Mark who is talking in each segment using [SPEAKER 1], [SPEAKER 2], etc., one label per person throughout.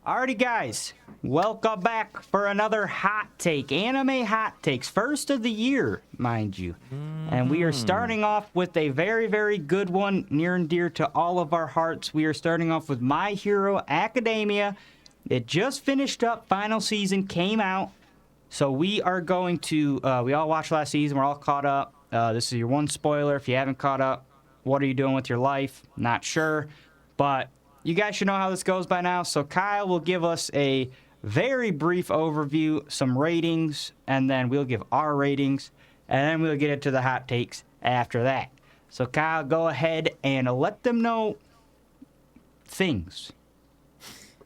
[SPEAKER 1] Alrighty, guys, welcome back for another hot take. Anime hot takes, first of the year, mind you. And we are starting off with a very, very good one, near and dear to all of our hearts. We are starting off with My Hero Academia. It just finished up, final season came out. So we are going to, we all watched last season, we're all caught up. This is your one spoiler. If you haven't caught up, what are you doing with your life? Not sure, but you guys should know how this goes by now. So Kyle will give us a very brief overview, some ratings, and then we'll give our ratings, and then we'll get into the hot takes after that. So Kyle, go ahead and let them know things.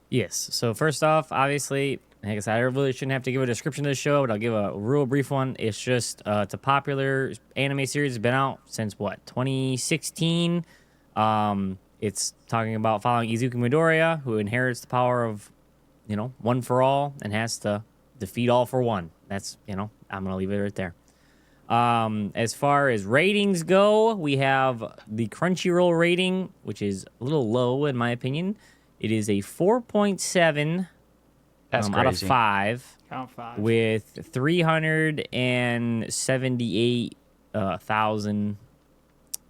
[SPEAKER 2] Yes. So first off, obviously, like I said, I really shouldn't have to give a description of the show, but I'll give a real brief one. It's just it's a popular anime series. It's been out since what, 2016. It's talking about following Izuku Midoriya, who inherits the power of, one for all and has to defeat all for one. That's, I'm going to leave it right there. As far as ratings go, we have the Crunchyroll rating, which is a little low in my opinion. It is a 4.7 out of 5.
[SPEAKER 3] Count 5.
[SPEAKER 2] With 378,000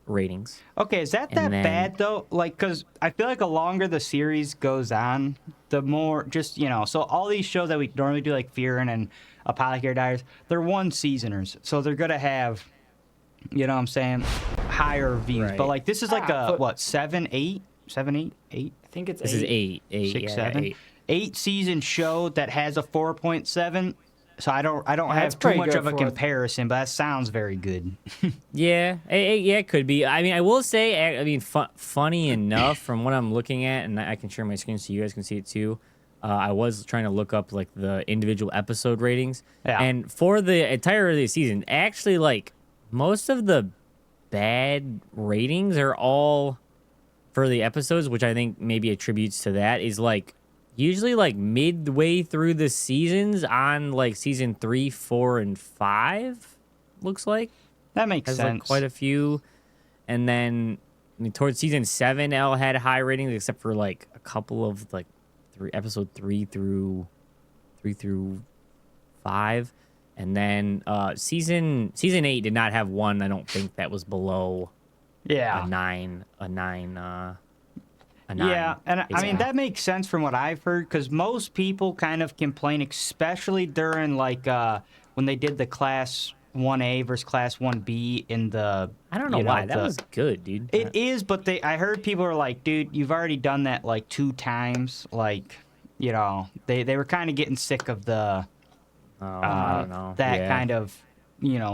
[SPEAKER 2] ratings.
[SPEAKER 1] Okay, is that bad though? Like, because I feel like the longer the series goes on, the more so all these shows that we normally do, like Fearin' and Apothecary Diaries, they're one seasoners, so they're gonna have, higher views.
[SPEAKER 2] Right.
[SPEAKER 1] But like this is like a 7, 8?
[SPEAKER 3] I think it's
[SPEAKER 2] This
[SPEAKER 3] 8.
[SPEAKER 2] is 8.
[SPEAKER 1] 6,
[SPEAKER 2] yeah,
[SPEAKER 1] 7.
[SPEAKER 2] 8.
[SPEAKER 1] 8-season show that has a 4.7. So I don't have too
[SPEAKER 3] pretty
[SPEAKER 1] much
[SPEAKER 3] good
[SPEAKER 1] of a
[SPEAKER 3] for it.
[SPEAKER 1] comparison, but that sounds very good.
[SPEAKER 2] Yeah, it could be. I mean, I will say, funny enough, from what I'm looking at, and I can share my screen so you guys can see it too. I was trying to look up like the individual episode ratings, and for the entire of the season, actually, like most of the bad ratings are all for the episodes, which I think maybe attributes to that is like usually like midway through the seasons on like season 3, 4, and 5. Looks like
[SPEAKER 1] That makes
[SPEAKER 2] has
[SPEAKER 1] sense.
[SPEAKER 2] like quite a few, and then towards season 7, L had high ratings except for like a couple of like episode 3 through 5, and then season 8 did not have one. I don't think that was below a 9.
[SPEAKER 1] Yeah, and I mean,
[SPEAKER 2] basically.
[SPEAKER 1] that makes sense from what I've heard, because most people kind of complain, especially during, like, when they did the Class 1A versus Class 1B in the...
[SPEAKER 2] I don't know why. That was good, dude.
[SPEAKER 1] It is, but I heard people are like, dude, you've already done that, like, 2 times. Like, they were kind of getting sick of the...
[SPEAKER 2] I don't know.
[SPEAKER 1] That kind of,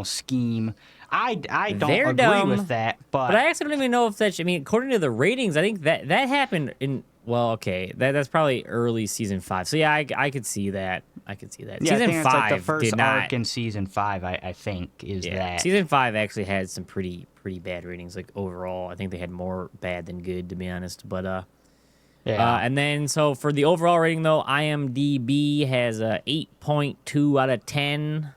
[SPEAKER 1] scheme. I don't
[SPEAKER 2] They're
[SPEAKER 1] agree
[SPEAKER 2] dumb,
[SPEAKER 1] with that,
[SPEAKER 2] but I actually don't even know if that's... I mean, according to the ratings, I think that happened in... Well, okay, that's probably early season 5. So, yeah, I could see that.
[SPEAKER 1] Yeah,
[SPEAKER 2] Season
[SPEAKER 1] I think
[SPEAKER 2] 5
[SPEAKER 1] it's like the first
[SPEAKER 2] did not...
[SPEAKER 1] arc in season 5, I think, is that.
[SPEAKER 2] Season 5 actually had some pretty bad ratings. Like, overall, I think they had more bad than good, to be honest. But, and then, so for the overall rating, though, IMDb has a 8.2 out of 10.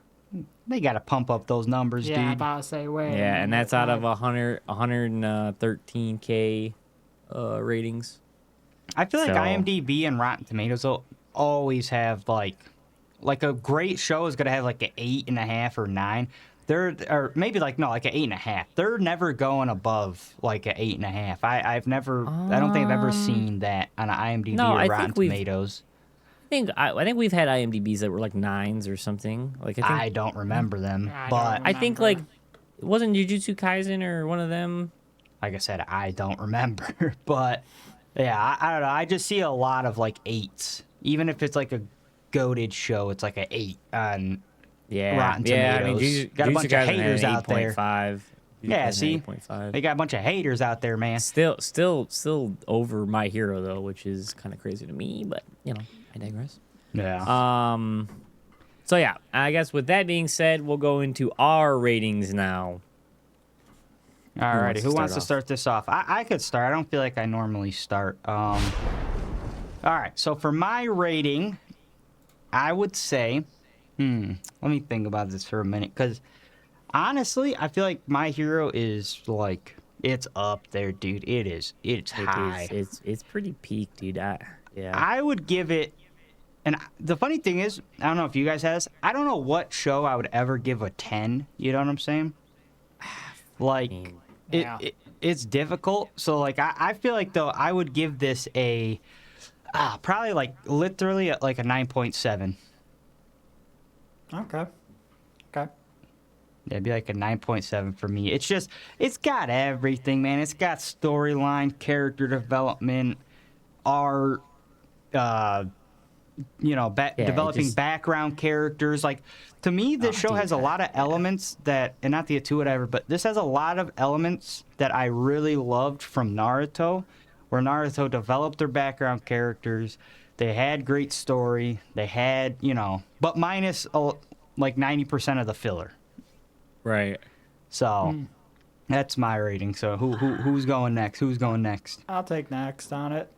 [SPEAKER 1] They got to pump up those numbers,
[SPEAKER 3] Yeah, I'm
[SPEAKER 1] dude.
[SPEAKER 3] about to say, wait.
[SPEAKER 2] Yeah, and that's out of 113K ratings.
[SPEAKER 1] I feel like
[SPEAKER 2] So-
[SPEAKER 1] IMDb and Rotten Tomatoes will always have, like a great show is going to have, like, an 8.5 or 9. Or maybe, like, no, like an 8.5. They're never going above, like, an 8.5. I don't think I've ever seen that on IMDb
[SPEAKER 2] No,
[SPEAKER 1] or
[SPEAKER 2] I
[SPEAKER 1] Rotten
[SPEAKER 2] think
[SPEAKER 1] Tomatoes.
[SPEAKER 2] I think we've had IMDb's that were like 9s or something. Like
[SPEAKER 1] I don't remember them,
[SPEAKER 3] I
[SPEAKER 1] but
[SPEAKER 3] don't
[SPEAKER 2] I think like it wasn't Jujutsu Kaisen or one of them.
[SPEAKER 1] like I said, I don't remember. But yeah, I don't know. I just see a lot of like 8s. Even if it's like a goated show, it's like an 8 on Rotten Tomatoes.
[SPEAKER 2] Yeah, I mean,
[SPEAKER 1] Got a bunch of haters out there.
[SPEAKER 2] 8.5.
[SPEAKER 1] Yeah, see,
[SPEAKER 2] 8.5.
[SPEAKER 1] they got a bunch of haters out there, man.
[SPEAKER 2] Still over My Hero though, which is kind of crazy to me, but I digress.
[SPEAKER 1] Yeah.
[SPEAKER 2] So yeah, I guess with that being said, we'll go into our ratings now.
[SPEAKER 1] Alrighty, who wants to
[SPEAKER 2] start
[SPEAKER 1] start this off? I could start. I don't feel like I normally start. All right, so for my rating, I would say, let me think about this for a minute, because honestly, I feel like My Hero is like, it's up there, dude. It's high.
[SPEAKER 2] It's pretty peak, dude. Yeah.
[SPEAKER 1] I would give it. And the funny thing is, I don't know if you guys have this. I don't know what show I would ever give a 10. You know what I'm saying? Like,
[SPEAKER 3] Yeah.
[SPEAKER 1] it's difficult. So, like, I feel like, though, I would give this a, probably, like, literally, like a 9.7.
[SPEAKER 3] Okay. Okay.
[SPEAKER 1] Yeah, it'd be like a 9.7 for me. It's just, it's got everything, man. It's got storyline, character development, art, developing
[SPEAKER 2] just-
[SPEAKER 1] background characters. Like, to me, this show has a lot of elements that, and not to get too whatever, but this has a lot of elements that I really loved from Naruto, where Naruto developed their background characters. They had great story. They had, but minus like 90% of the filler.
[SPEAKER 2] Right.
[SPEAKER 1] So that's my rating. So who's going next? Who's going next?
[SPEAKER 3] I'll take next on it.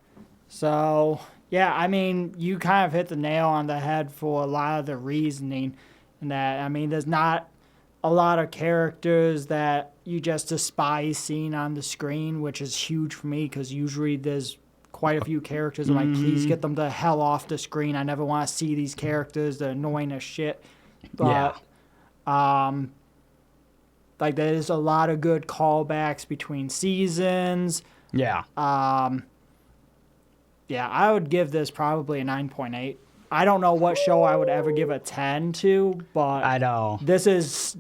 [SPEAKER 3] So, yeah, I mean, you kind of hit the nail on the head for a lot of the reasoning. And that, I mean, there's not a lot of characters that you just despise seeing on the screen, which is huge for me because usually there's quite a few characters. I'm like, please get them the hell off the screen. I never want to see these characters. They're annoying as shit. But, like, there's a lot of good callbacks between seasons.
[SPEAKER 1] Yeah.
[SPEAKER 3] Yeah, I would give this probably a 9.8. I don't know what show I would ever give a 10 to, but
[SPEAKER 1] I know.
[SPEAKER 3] this is.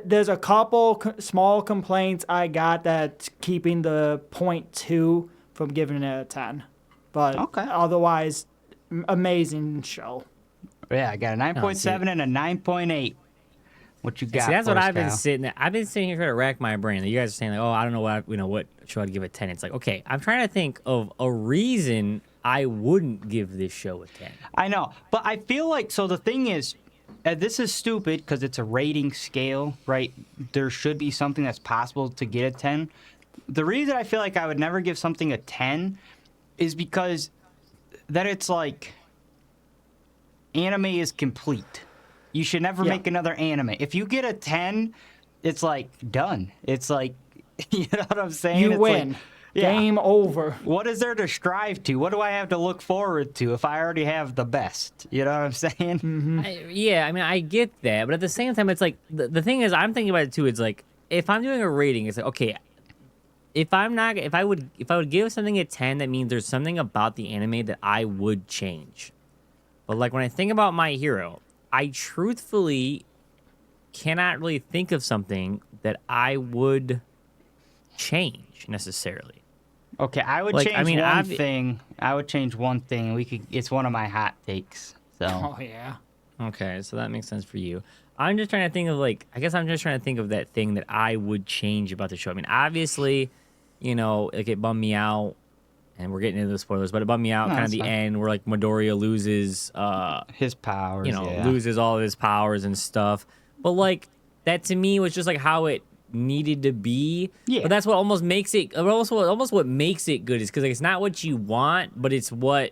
[SPEAKER 3] There's a couple small complaints I got that's keeping the 0.2 from giving it a 10. But otherwise, amazing show.
[SPEAKER 1] Yeah, I got a 9.7 and a 9.8. What you got?
[SPEAKER 2] See, that's what I've been
[SPEAKER 1] Kyle?
[SPEAKER 2] sitting here trying to rack my brain. You guys are saying like, oh, I don't know what show I'd give a 10. It's like, okay, I'm trying to think of a reason I wouldn't give this show a 10.
[SPEAKER 1] I know, but I feel like, so the thing is, this is stupid because it's a rating scale, right? There should be something that's possible to get a 10. The reason I feel like I would never give something a 10 is because that it's like anime is complete. You should never make another anime. If you get a 10, it's like done. It's like, you know what I'm saying?
[SPEAKER 3] You
[SPEAKER 1] it's
[SPEAKER 3] win.
[SPEAKER 1] Like,
[SPEAKER 3] Game over.
[SPEAKER 1] What is there to strive to? What do I have to look forward to if I already have the best? You know what I'm saying?
[SPEAKER 3] Mm-hmm.
[SPEAKER 2] I mean, I get that, but at the same time, it's like the thing is, I'm thinking about it too. It's like if I'm doing a rating, it's like okay, if I would give something a 10, that means there's something about the anime that I would change. But like when I think about My Hero, I truthfully cannot really think of something that I would change necessarily.
[SPEAKER 1] Okay, I would change one thing. I would change one thing. It's one of my hot takes. So.
[SPEAKER 3] Oh, yeah.
[SPEAKER 2] Okay, so that makes sense for you. I'm just trying to think of I'm just trying to think of that thing that I would change about the show. I mean, obviously, like it bummed me out, and we're getting into the spoilers, but it bummed me out kind of the end where like Midoriya loses
[SPEAKER 1] his powers,
[SPEAKER 2] loses all of his powers and stuff. But like that to me was just like how it needed to be. Yeah. But that's what almost makes it almost what makes it good is because like, it's not what you want, but it's what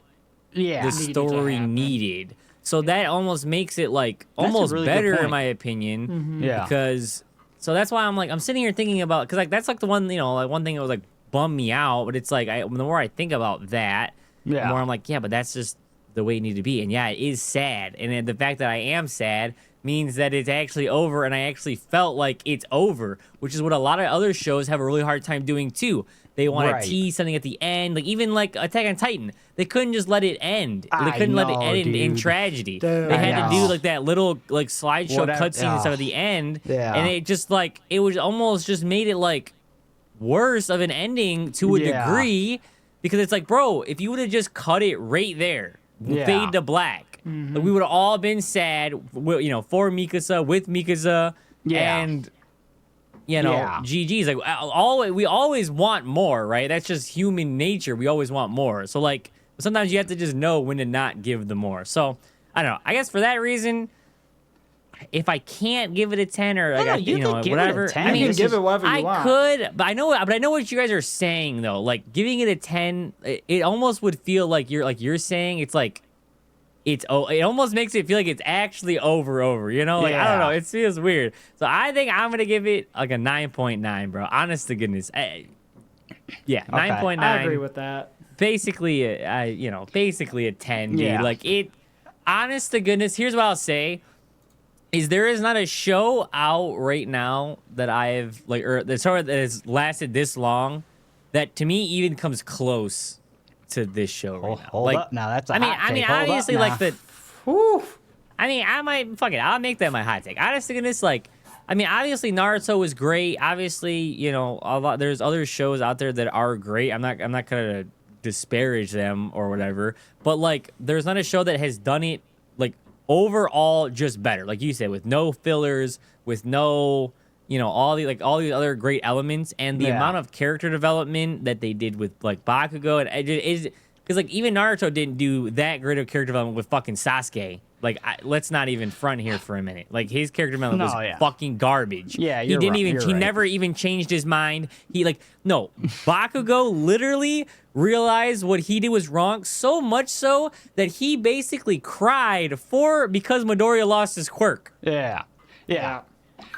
[SPEAKER 2] the story needed. So that almost makes it like almost really better in my opinion.
[SPEAKER 3] Mm-hmm.
[SPEAKER 1] Yeah.
[SPEAKER 2] Because that's why I'm sitting here thinking about because like that's like the one like one thing that was like bummed me out, but it's like the more I think about that, the more I'm like, yeah, but that's just the way it needed to be. And yeah, it is sad. And the fact that I am sad means that it's actually over, and I actually felt like it's over, which is what a lot of other shows have a really hard time doing too. They want to tease something at the end, like even like Attack on Titan. They couldn't just let it end. They couldn't let it end in tragedy.
[SPEAKER 3] Dude,
[SPEAKER 2] they had to do like that little like slideshow cutscene and stuff at the end, and it just like it was almost just made it like worse of an ending to a degree because it's like, bro, if you would have just cut it right there, fade to black.
[SPEAKER 3] Mm-hmm.
[SPEAKER 2] Like, we would have all been sad, for Mikasa, with Mikasa, and GG's. Like, we always want more, right? That's just human nature. We always want more. So, like, sometimes you have to just know when to not give the more. So, I don't know. I guess for that reason, if I can't give it a 10 or
[SPEAKER 1] whatever,
[SPEAKER 3] You can give it whatever you want.
[SPEAKER 2] I could, but I know what you guys are saying though. Like giving it a 10, it almost would feel like you're saying it's like. It almost makes it feel like it's actually over, Like, I don't know. It feels weird. So I think I'm going to give it like a 9.9, bro. Honest to goodness. 9.9.
[SPEAKER 3] I agree with that.
[SPEAKER 2] basically basically a 10, dude.
[SPEAKER 1] Yeah.
[SPEAKER 2] Like it. Honest to goodness, here's what I'll say: is there is not a show out right now that I've that has lasted this long that to me even comes close to this show right now.
[SPEAKER 1] Hold up now. That's a
[SPEAKER 2] I mean,
[SPEAKER 1] hot take. Hold up
[SPEAKER 2] obviously,
[SPEAKER 1] now.
[SPEAKER 2] like the. Whew, I mean, I might fuck it. I'll make that my hot take. Honest to goodness, like, I mean, obviously Naruto was great. Obviously, a lot. There's other shows out there that are great. I'm not gonna disparage them or whatever. But like, there's not a show that has done it like overall just better. Like you said, with no fillers, with no. All these other great elements, and the amount of character development that they did with like Bakugo, and it is because like even Naruto didn't do that great of character development with fucking Sasuke. Like, let's not even front here for a minute. Like his character development was fucking garbage.
[SPEAKER 1] Yeah,
[SPEAKER 2] he didn't even. He
[SPEAKER 1] right.
[SPEAKER 2] never even changed his mind. Bakugo literally realized what he did was wrong, so much so that he basically cried because Midoriya lost his quirk.
[SPEAKER 1] Yeah.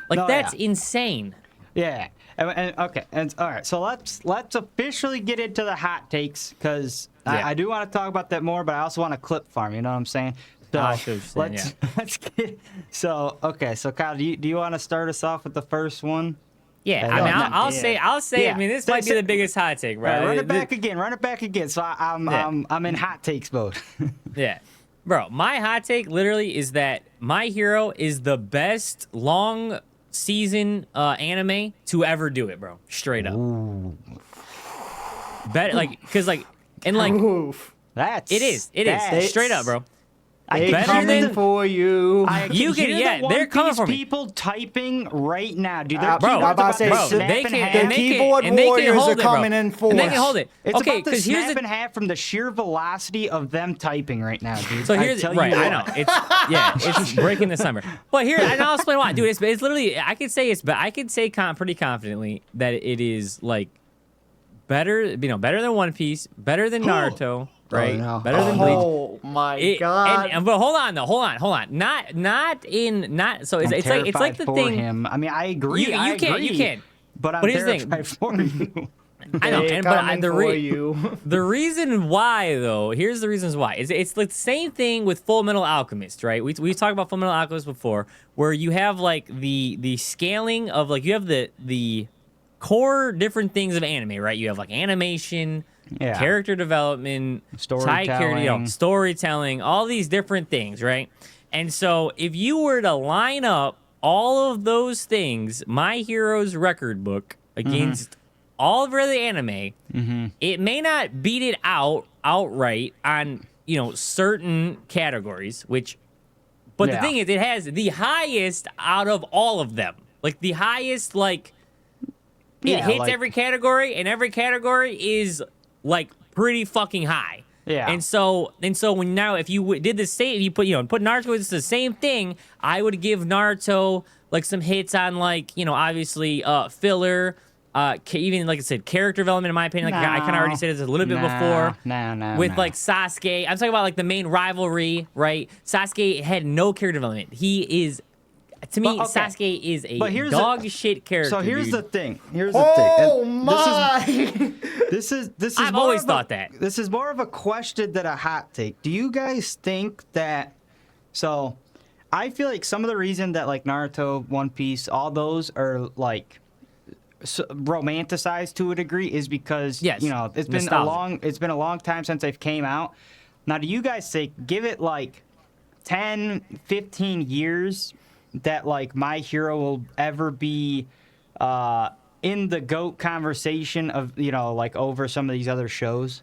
[SPEAKER 2] That's insane.
[SPEAKER 1] Yeah. And okay. And all right. So let's officially get into the hot takes because I do want to talk about that more, but I also want to clip farm. You know what I'm saying? So let's get. So okay. So Kyle, do you want to start us off with the first one?
[SPEAKER 2] Yeah. I mean, I'll say.
[SPEAKER 1] Yeah.
[SPEAKER 2] I mean, this might be the biggest hot take, right?
[SPEAKER 1] Run it back again. So I'm in hot takes mode.
[SPEAKER 2] Yeah. Bro, my hot take literally is that My Hero is the best long season anime to ever do it, bro. Straight up.
[SPEAKER 3] Oof.
[SPEAKER 2] It is straight up, bro.
[SPEAKER 3] They coming for you.
[SPEAKER 2] They're coming for me.
[SPEAKER 1] People typing right now, dude.
[SPEAKER 3] The keyboard warriors are coming in for.
[SPEAKER 2] And they can hold it.
[SPEAKER 1] It's
[SPEAKER 2] okay,
[SPEAKER 1] about to snap in half from the sheer velocity of them typing right now, dude.
[SPEAKER 2] So here's right. I know it's breaking the summer. But here, and I'll explain why, dude. It's literally I could say pretty confidently that it is like better, better than One Piece, better than Naruto. Right, better than Bleach.
[SPEAKER 3] Oh my god!
[SPEAKER 2] But hold on. So it's like the thing.
[SPEAKER 1] Him. I mean, I agree.
[SPEAKER 2] You can.
[SPEAKER 1] But I'm terrified for you.
[SPEAKER 2] I know, the reason why though, here's the reasons why. It's like the same thing with Full Metal Alchemist, right? We've talked about Full Metal Alchemist before, where you have like the scaling of like you have the core different things of anime, right? You have like animation.
[SPEAKER 1] Yeah.
[SPEAKER 2] Character development, storytelling, all these different things, right? And so if you were to line up all of those things, My Hero's record book against all of the other anime, it may not beat it outright on, certain categories, but the thing is, it has the highest out of all of them. Like the highest, it hits every category, and every category is like pretty fucking high.
[SPEAKER 1] Yeah.
[SPEAKER 2] And so when if you did the same, if you put Naruto with the same thing, I would give Naruto like some hits on obviously filler, even like I said, character development in my opinion. Like I kind of already said this a little bit before. With like Sasuke, I'm talking about like the main rivalry, right? Sasuke had no character development. He is. To me, Sasuke is a dog shit character.
[SPEAKER 1] So here's the thing.
[SPEAKER 3] Oh my!
[SPEAKER 1] This is.
[SPEAKER 2] I've always thought that.
[SPEAKER 1] This is more of a question than a hot take. Do you guys think that? So, I feel like some of the reason that like Naruto, One Piece, all those are like romanticized to a degree is because it's been a long time since they've came out. Now, do you guys think give it like 10, 15 years? That like My Hero will ever be in the GOAT conversation of like over some of these other shows.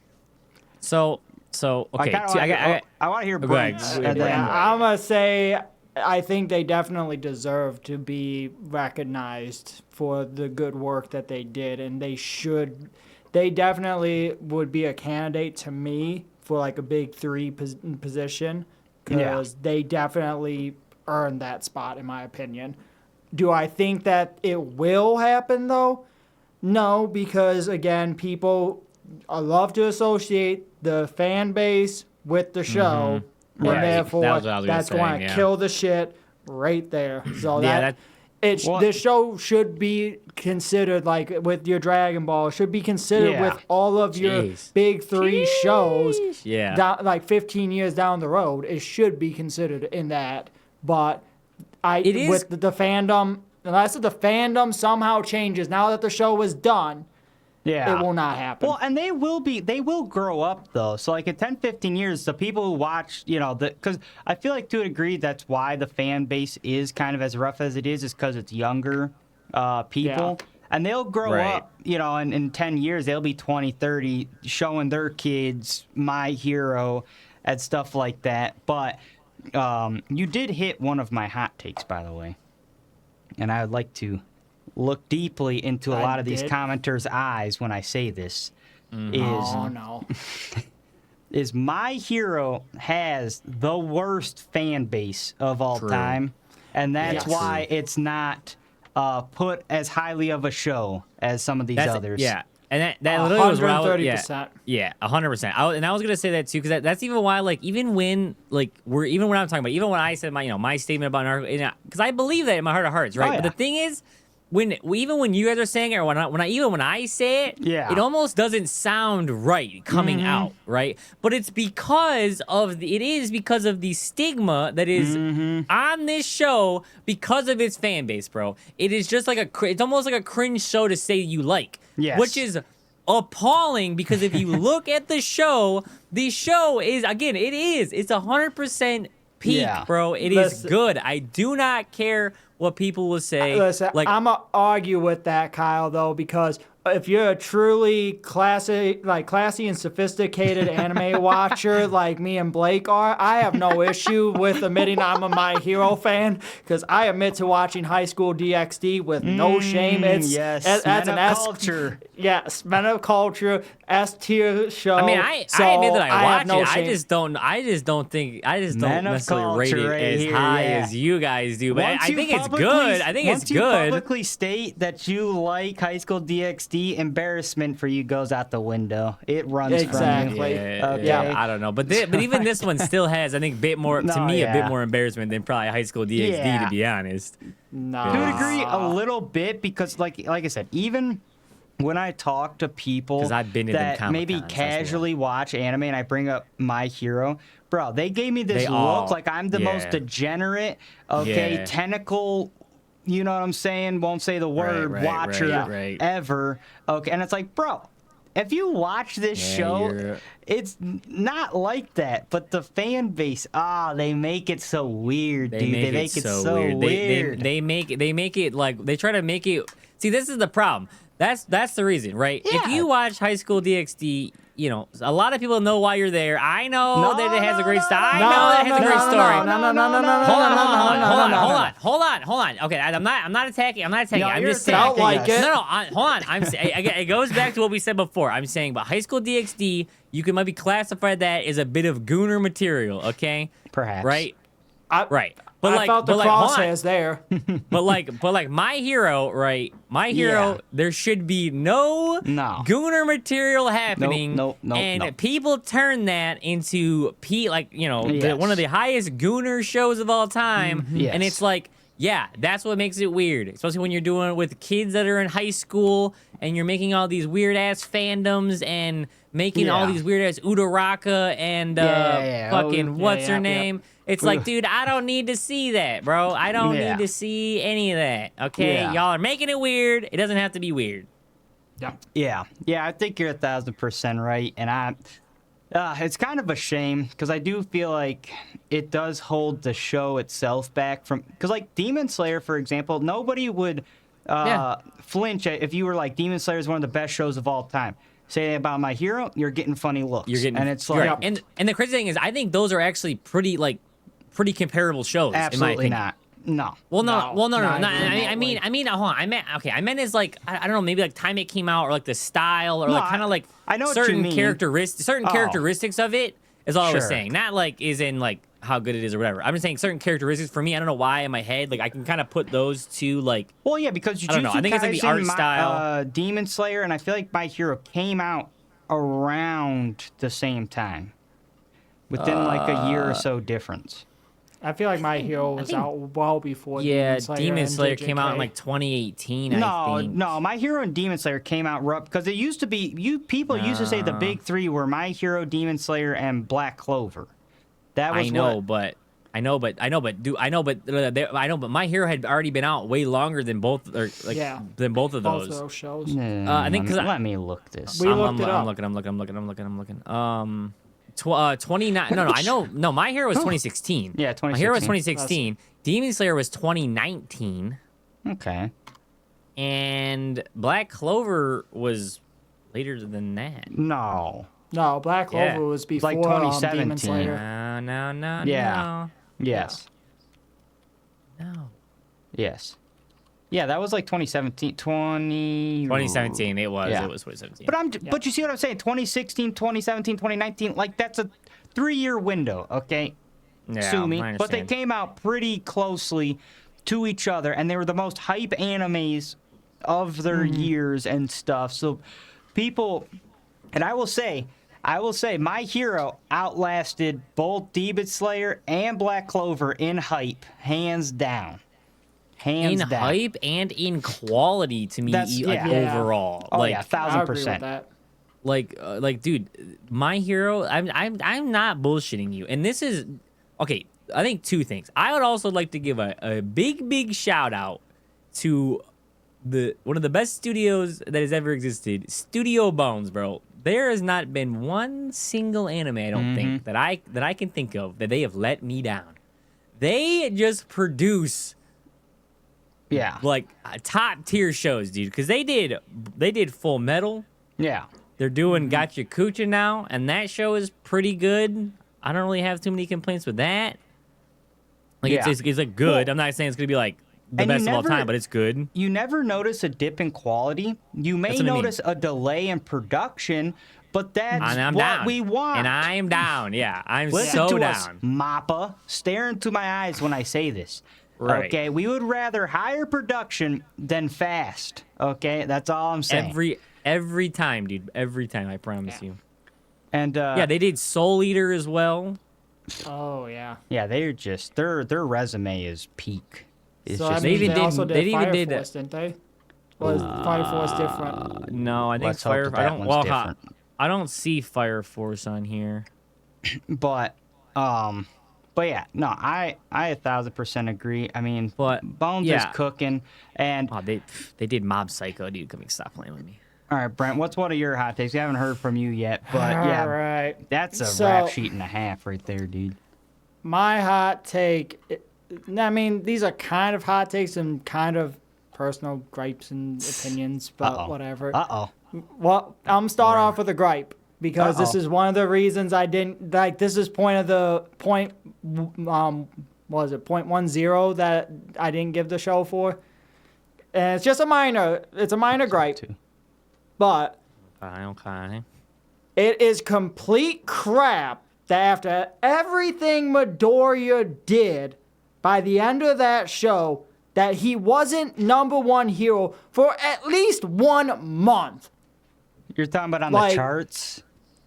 [SPEAKER 2] So okay.
[SPEAKER 1] I want to hear Briggs.
[SPEAKER 3] I'm gonna say I think they definitely deserve to be recognized for the good work that they did, and they should. They definitely would be a candidate to me for like a big 3 position because they definitely earned that spot, in my opinion. Do I think that it will happen, though? No, because, again, people love to associate the fan base with the show, and therefore that's going to kill the shit right there. So This show should be considered like with your Dragon Ball. It should be considered with all of your big three shows.
[SPEAKER 2] Yeah.
[SPEAKER 3] Like 15 years down the road, it should be considered in that. But with the fandom, unless the fandom somehow changes now that the show is done.
[SPEAKER 1] Yeah.
[SPEAKER 3] It will not happen.
[SPEAKER 1] Well, and they will grow up, though. So, like, in 10, 15 years, the people who watch, because I feel like to a degree that's why the fan base is kind of as rough as it is because it's younger people. Yeah. And they'll grow up, and in 10 years, they'll be 20, 30, showing their kids My Hero and stuff like that. But you did hit one of my hot takes, by the way. And I would like to look deeply into a lot of these commenters' eyes when I say this. Is My Hero has the worst fan base of all time, and that's why it's not put as highly of a show as some of these others.
[SPEAKER 2] Yeah, and that literally was what I was.
[SPEAKER 3] 130%.
[SPEAKER 2] Yeah, 100%. And I was gonna say that too, because that's even why, like, even when I'm talking about, even when I said my statement about Naruto, because I believe that in my heart of hearts, right? But the thing is, even when you guys are saying it, or when I say it, it almost doesn't sound right coming out, right? But it's because of the stigma that is on this show because of its fan base, bro. It is just like it's almost like a cringe show to say you like, which is appalling because if you look at the show is it's 100% peak, bro. It is good. I do not care what people will say.
[SPEAKER 3] Listen, I'm going to argue with that, Kyle, though, because if you're a truly classy and sophisticated anime watcher like me and Blake are, I have no issue with admitting I'm a My Hero fan, because I admit to watching High School DxD with no shame. It's
[SPEAKER 1] men of culture.
[SPEAKER 3] Yes, men of culture, S tier show.
[SPEAKER 2] I mean, I admit that I watch
[SPEAKER 3] no
[SPEAKER 2] it.
[SPEAKER 3] shame.
[SPEAKER 2] I just don't necessarily rate it as high as you guys do. But I think it's good.
[SPEAKER 1] Once you publicly state that you like High School DxD, embarrassment for you goes out the window. It runs
[SPEAKER 3] exactly.
[SPEAKER 1] from you.
[SPEAKER 2] Yeah, I don't know, but even this one still has, I think, a bit more embarrassment than probably High School DxD, to be honest.
[SPEAKER 3] No.
[SPEAKER 1] To a degree, a little bit, because like I said, even when I talk to people that maybe casually watch anime and I bring up My Hero, bro, they gave me this look like I'm the most degenerate, tentacle, you know what I'm saying? Won't say the word watcher ever. Okay, and it's like, bro, if you watch this show, it's not like that. But the fan base, they make it so weird, dude. They make it so weird.
[SPEAKER 2] They make it like they try to make it. See, this is the problem. That's the reason, right?
[SPEAKER 1] Yeah.
[SPEAKER 2] If you watch High School DxD, a lot of people know why you're there. I know that it has a great story. I know that it has a great story. Hold on. Okay, I'm not attacking. I'm just saying.
[SPEAKER 3] Don't like it.
[SPEAKER 2] Hold on. It goes back to what we said before. I'm saying, but High School DxD, you might be classified that as a bit of gooner material. Okay,
[SPEAKER 1] perhaps.
[SPEAKER 2] Right.
[SPEAKER 3] Right. I felt the crosshairs there.
[SPEAKER 2] but like My Hero, right? My Hero, there should be no gooner material happening.
[SPEAKER 1] No.
[SPEAKER 2] And people turn that into one of the highest gooner shows of all time.
[SPEAKER 1] Yes.
[SPEAKER 2] And it's like, that's what makes it weird. Especially when you're doing it with kids that are in high school and you're making all these weird ass fandoms and making all these weird ass Uraraka and fucking what's her name? It's like, dude, I don't need to see that, bro. I don't need to see any of that. Okay, y'all are making it weird. It doesn't have to be weird.
[SPEAKER 1] Yeah. I think you're 1,000% right, and it's kind of a shame because I do feel like it does hold the show itself back from, because like Demon Slayer, for example, nobody would flinch if you were like, Demon Slayer is one of the best shows of all time. Say about My Hero, you're getting funny looks. And it's like,
[SPEAKER 2] and the crazy thing is, I think those are actually pretty comparable shows.
[SPEAKER 1] Absolutely
[SPEAKER 2] in my opinion.
[SPEAKER 1] not. No.
[SPEAKER 2] Well, no. I mean, hold on. I meant is like, I don't know, maybe like time it came out, or like the style, or like kind of like
[SPEAKER 1] I know
[SPEAKER 2] certain
[SPEAKER 1] what you mean.
[SPEAKER 2] characteristics of it is all I was
[SPEAKER 1] Sure.
[SPEAKER 2] saying. Not like is in like how good it is or whatever. I'm just saying certain characteristics for me. I don't know why in my head, like I can kind of put those two like.
[SPEAKER 1] Well, yeah, because
[SPEAKER 2] I don't know. I think it's like the art style.
[SPEAKER 1] Demon Slayer, and I feel like My Hero came out around the same time, within like a year or so difference.
[SPEAKER 3] I feel like My Hero was out well before
[SPEAKER 2] Yeah,
[SPEAKER 3] Demon Slayer.
[SPEAKER 2] Demon
[SPEAKER 3] and
[SPEAKER 2] Slayer came out in
[SPEAKER 3] JJK.
[SPEAKER 2] like 2018, I think.
[SPEAKER 1] No, My Hero and Demon Slayer came out rough because it used to be people used to say the big three were My Hero, Demon Slayer, and Black Clover. That was
[SPEAKER 2] I know,
[SPEAKER 1] what,
[SPEAKER 2] but My Hero had already been out way longer than both, or like than both of
[SPEAKER 3] both
[SPEAKER 2] those.
[SPEAKER 3] of those shows.
[SPEAKER 2] I think
[SPEAKER 1] let me look this.
[SPEAKER 3] We
[SPEAKER 1] up.
[SPEAKER 3] looked it up.
[SPEAKER 2] I'm looking. 29. No, I know. No, My Hero was 2016.
[SPEAKER 1] Yeah,
[SPEAKER 2] My Hero was
[SPEAKER 1] 2016.
[SPEAKER 2] 2016. Demon Slayer was 2019,
[SPEAKER 1] Okay.
[SPEAKER 2] and Black Clover was later than that.
[SPEAKER 1] No.
[SPEAKER 3] No, Black Clover
[SPEAKER 2] Yeah.
[SPEAKER 3] was before
[SPEAKER 1] Like
[SPEAKER 3] Demon
[SPEAKER 1] 2017.
[SPEAKER 3] Slayer.
[SPEAKER 2] No.
[SPEAKER 1] Yeah. Yes.
[SPEAKER 2] No.
[SPEAKER 1] Yes. Yeah, that was like 2017.
[SPEAKER 2] 2017. It was.
[SPEAKER 1] Yeah.
[SPEAKER 2] It was 2017.
[SPEAKER 1] But you see what I'm saying? 2016, 2017, 2019. Like that's a 3-year window. Okay.
[SPEAKER 2] yeah,
[SPEAKER 1] Sue me.
[SPEAKER 2] I
[SPEAKER 1] But they
[SPEAKER 2] understand.
[SPEAKER 1] came out pretty closely to each other, and they were the most hype animes of their years and stuff. So people, and I will say, My Hero outlasted both Demon Slayer and Black Clover in hype, hands down. Hands
[SPEAKER 2] in
[SPEAKER 1] down.
[SPEAKER 2] hype and in quality to me,
[SPEAKER 1] That's-
[SPEAKER 2] like
[SPEAKER 1] yeah.
[SPEAKER 2] overall.
[SPEAKER 1] Oh
[SPEAKER 2] like,
[SPEAKER 1] yeah,
[SPEAKER 3] I agree with
[SPEAKER 1] 1000%.
[SPEAKER 3] that.
[SPEAKER 2] like, dude, My Hero. I'm not bullshitting you. And this is okay. I think 2 things. I would also like to give a big shout out to one of the best studios that has ever existed, Studio Bones, bro. There has not been one single anime, I don't think, that I can think of that they have let me down. They just produce
[SPEAKER 1] Yeah.
[SPEAKER 2] like top tier shows, dude. Because they did Full Metal.
[SPEAKER 1] Yeah.
[SPEAKER 2] They're doing Gotcha Kucha now, and that show is pretty good. I don't really have too many complaints with that. Like
[SPEAKER 1] Yeah.
[SPEAKER 2] it's like good. I'm not saying it's gonna be like the
[SPEAKER 1] And you
[SPEAKER 2] best of all
[SPEAKER 1] never-
[SPEAKER 2] time, but it's good.
[SPEAKER 1] You never notice a dip in quality. You may
[SPEAKER 2] That's what I mean.
[SPEAKER 1] notice a delay in production, but that's
[SPEAKER 2] And I'm
[SPEAKER 1] what
[SPEAKER 2] down.
[SPEAKER 1] we want.
[SPEAKER 2] And I am down. Yeah, I'm
[SPEAKER 1] Listen
[SPEAKER 2] so
[SPEAKER 1] to
[SPEAKER 2] down.
[SPEAKER 1] us, Mappa. Stare into my eyes when I say this.
[SPEAKER 2] Right.
[SPEAKER 1] Okay, we would rather higher production than fast. Okay, that's all I'm saying.
[SPEAKER 2] Every time, dude. Every time, I promise you.
[SPEAKER 1] And
[SPEAKER 2] Yeah, they did Soul Eater as well.
[SPEAKER 3] Oh yeah.
[SPEAKER 1] yeah, they're just their resume is peak. It's
[SPEAKER 3] So
[SPEAKER 1] just
[SPEAKER 3] I mean,
[SPEAKER 2] even
[SPEAKER 3] they
[SPEAKER 2] did-
[SPEAKER 3] also did
[SPEAKER 2] they even
[SPEAKER 3] Fire
[SPEAKER 2] did-
[SPEAKER 3] Force, didn't they? Was Fire Force different?
[SPEAKER 2] No, I think
[SPEAKER 1] Let's hope
[SPEAKER 2] Fire.
[SPEAKER 1] that
[SPEAKER 2] I
[SPEAKER 1] that
[SPEAKER 2] don't.
[SPEAKER 1] one's
[SPEAKER 2] Well,
[SPEAKER 1] different.
[SPEAKER 2] I don't see Fire Force on here.
[SPEAKER 1] But yeah, no, I 1000% agree. I mean,
[SPEAKER 2] But,
[SPEAKER 1] Bones
[SPEAKER 2] yeah.
[SPEAKER 1] is cooking, and
[SPEAKER 2] Oh, they did Mob Psycho, dude. Come on, stop playing with me.
[SPEAKER 1] all right, Brent, what's one of your hot takes? We haven't heard from you yet, but yeah,
[SPEAKER 3] All right.
[SPEAKER 1] that's a
[SPEAKER 3] So-
[SPEAKER 1] rap sheet and a half right there, dude.
[SPEAKER 3] My hot take. I mean, these are kind of hot takes and kind of personal gripes and opinions, but
[SPEAKER 1] Uh-oh.
[SPEAKER 3] whatever.
[SPEAKER 1] Uh-oh.
[SPEAKER 3] Well, I'm starting off with a gripe because this
[SPEAKER 1] Uh-oh.
[SPEAKER 3] is one of the reasons I didn't like. This is what was it 0.10 that I didn't give the show for, and it's just a minor. It's a minor gripe,
[SPEAKER 1] Too.
[SPEAKER 3] but
[SPEAKER 2] Okay.
[SPEAKER 3] it is complete crap that after everything Midoriya did, by the end of that show, that he wasn't #1 hero for at least 1 month.
[SPEAKER 1] You're talking about on
[SPEAKER 3] Like-
[SPEAKER 1] the charts?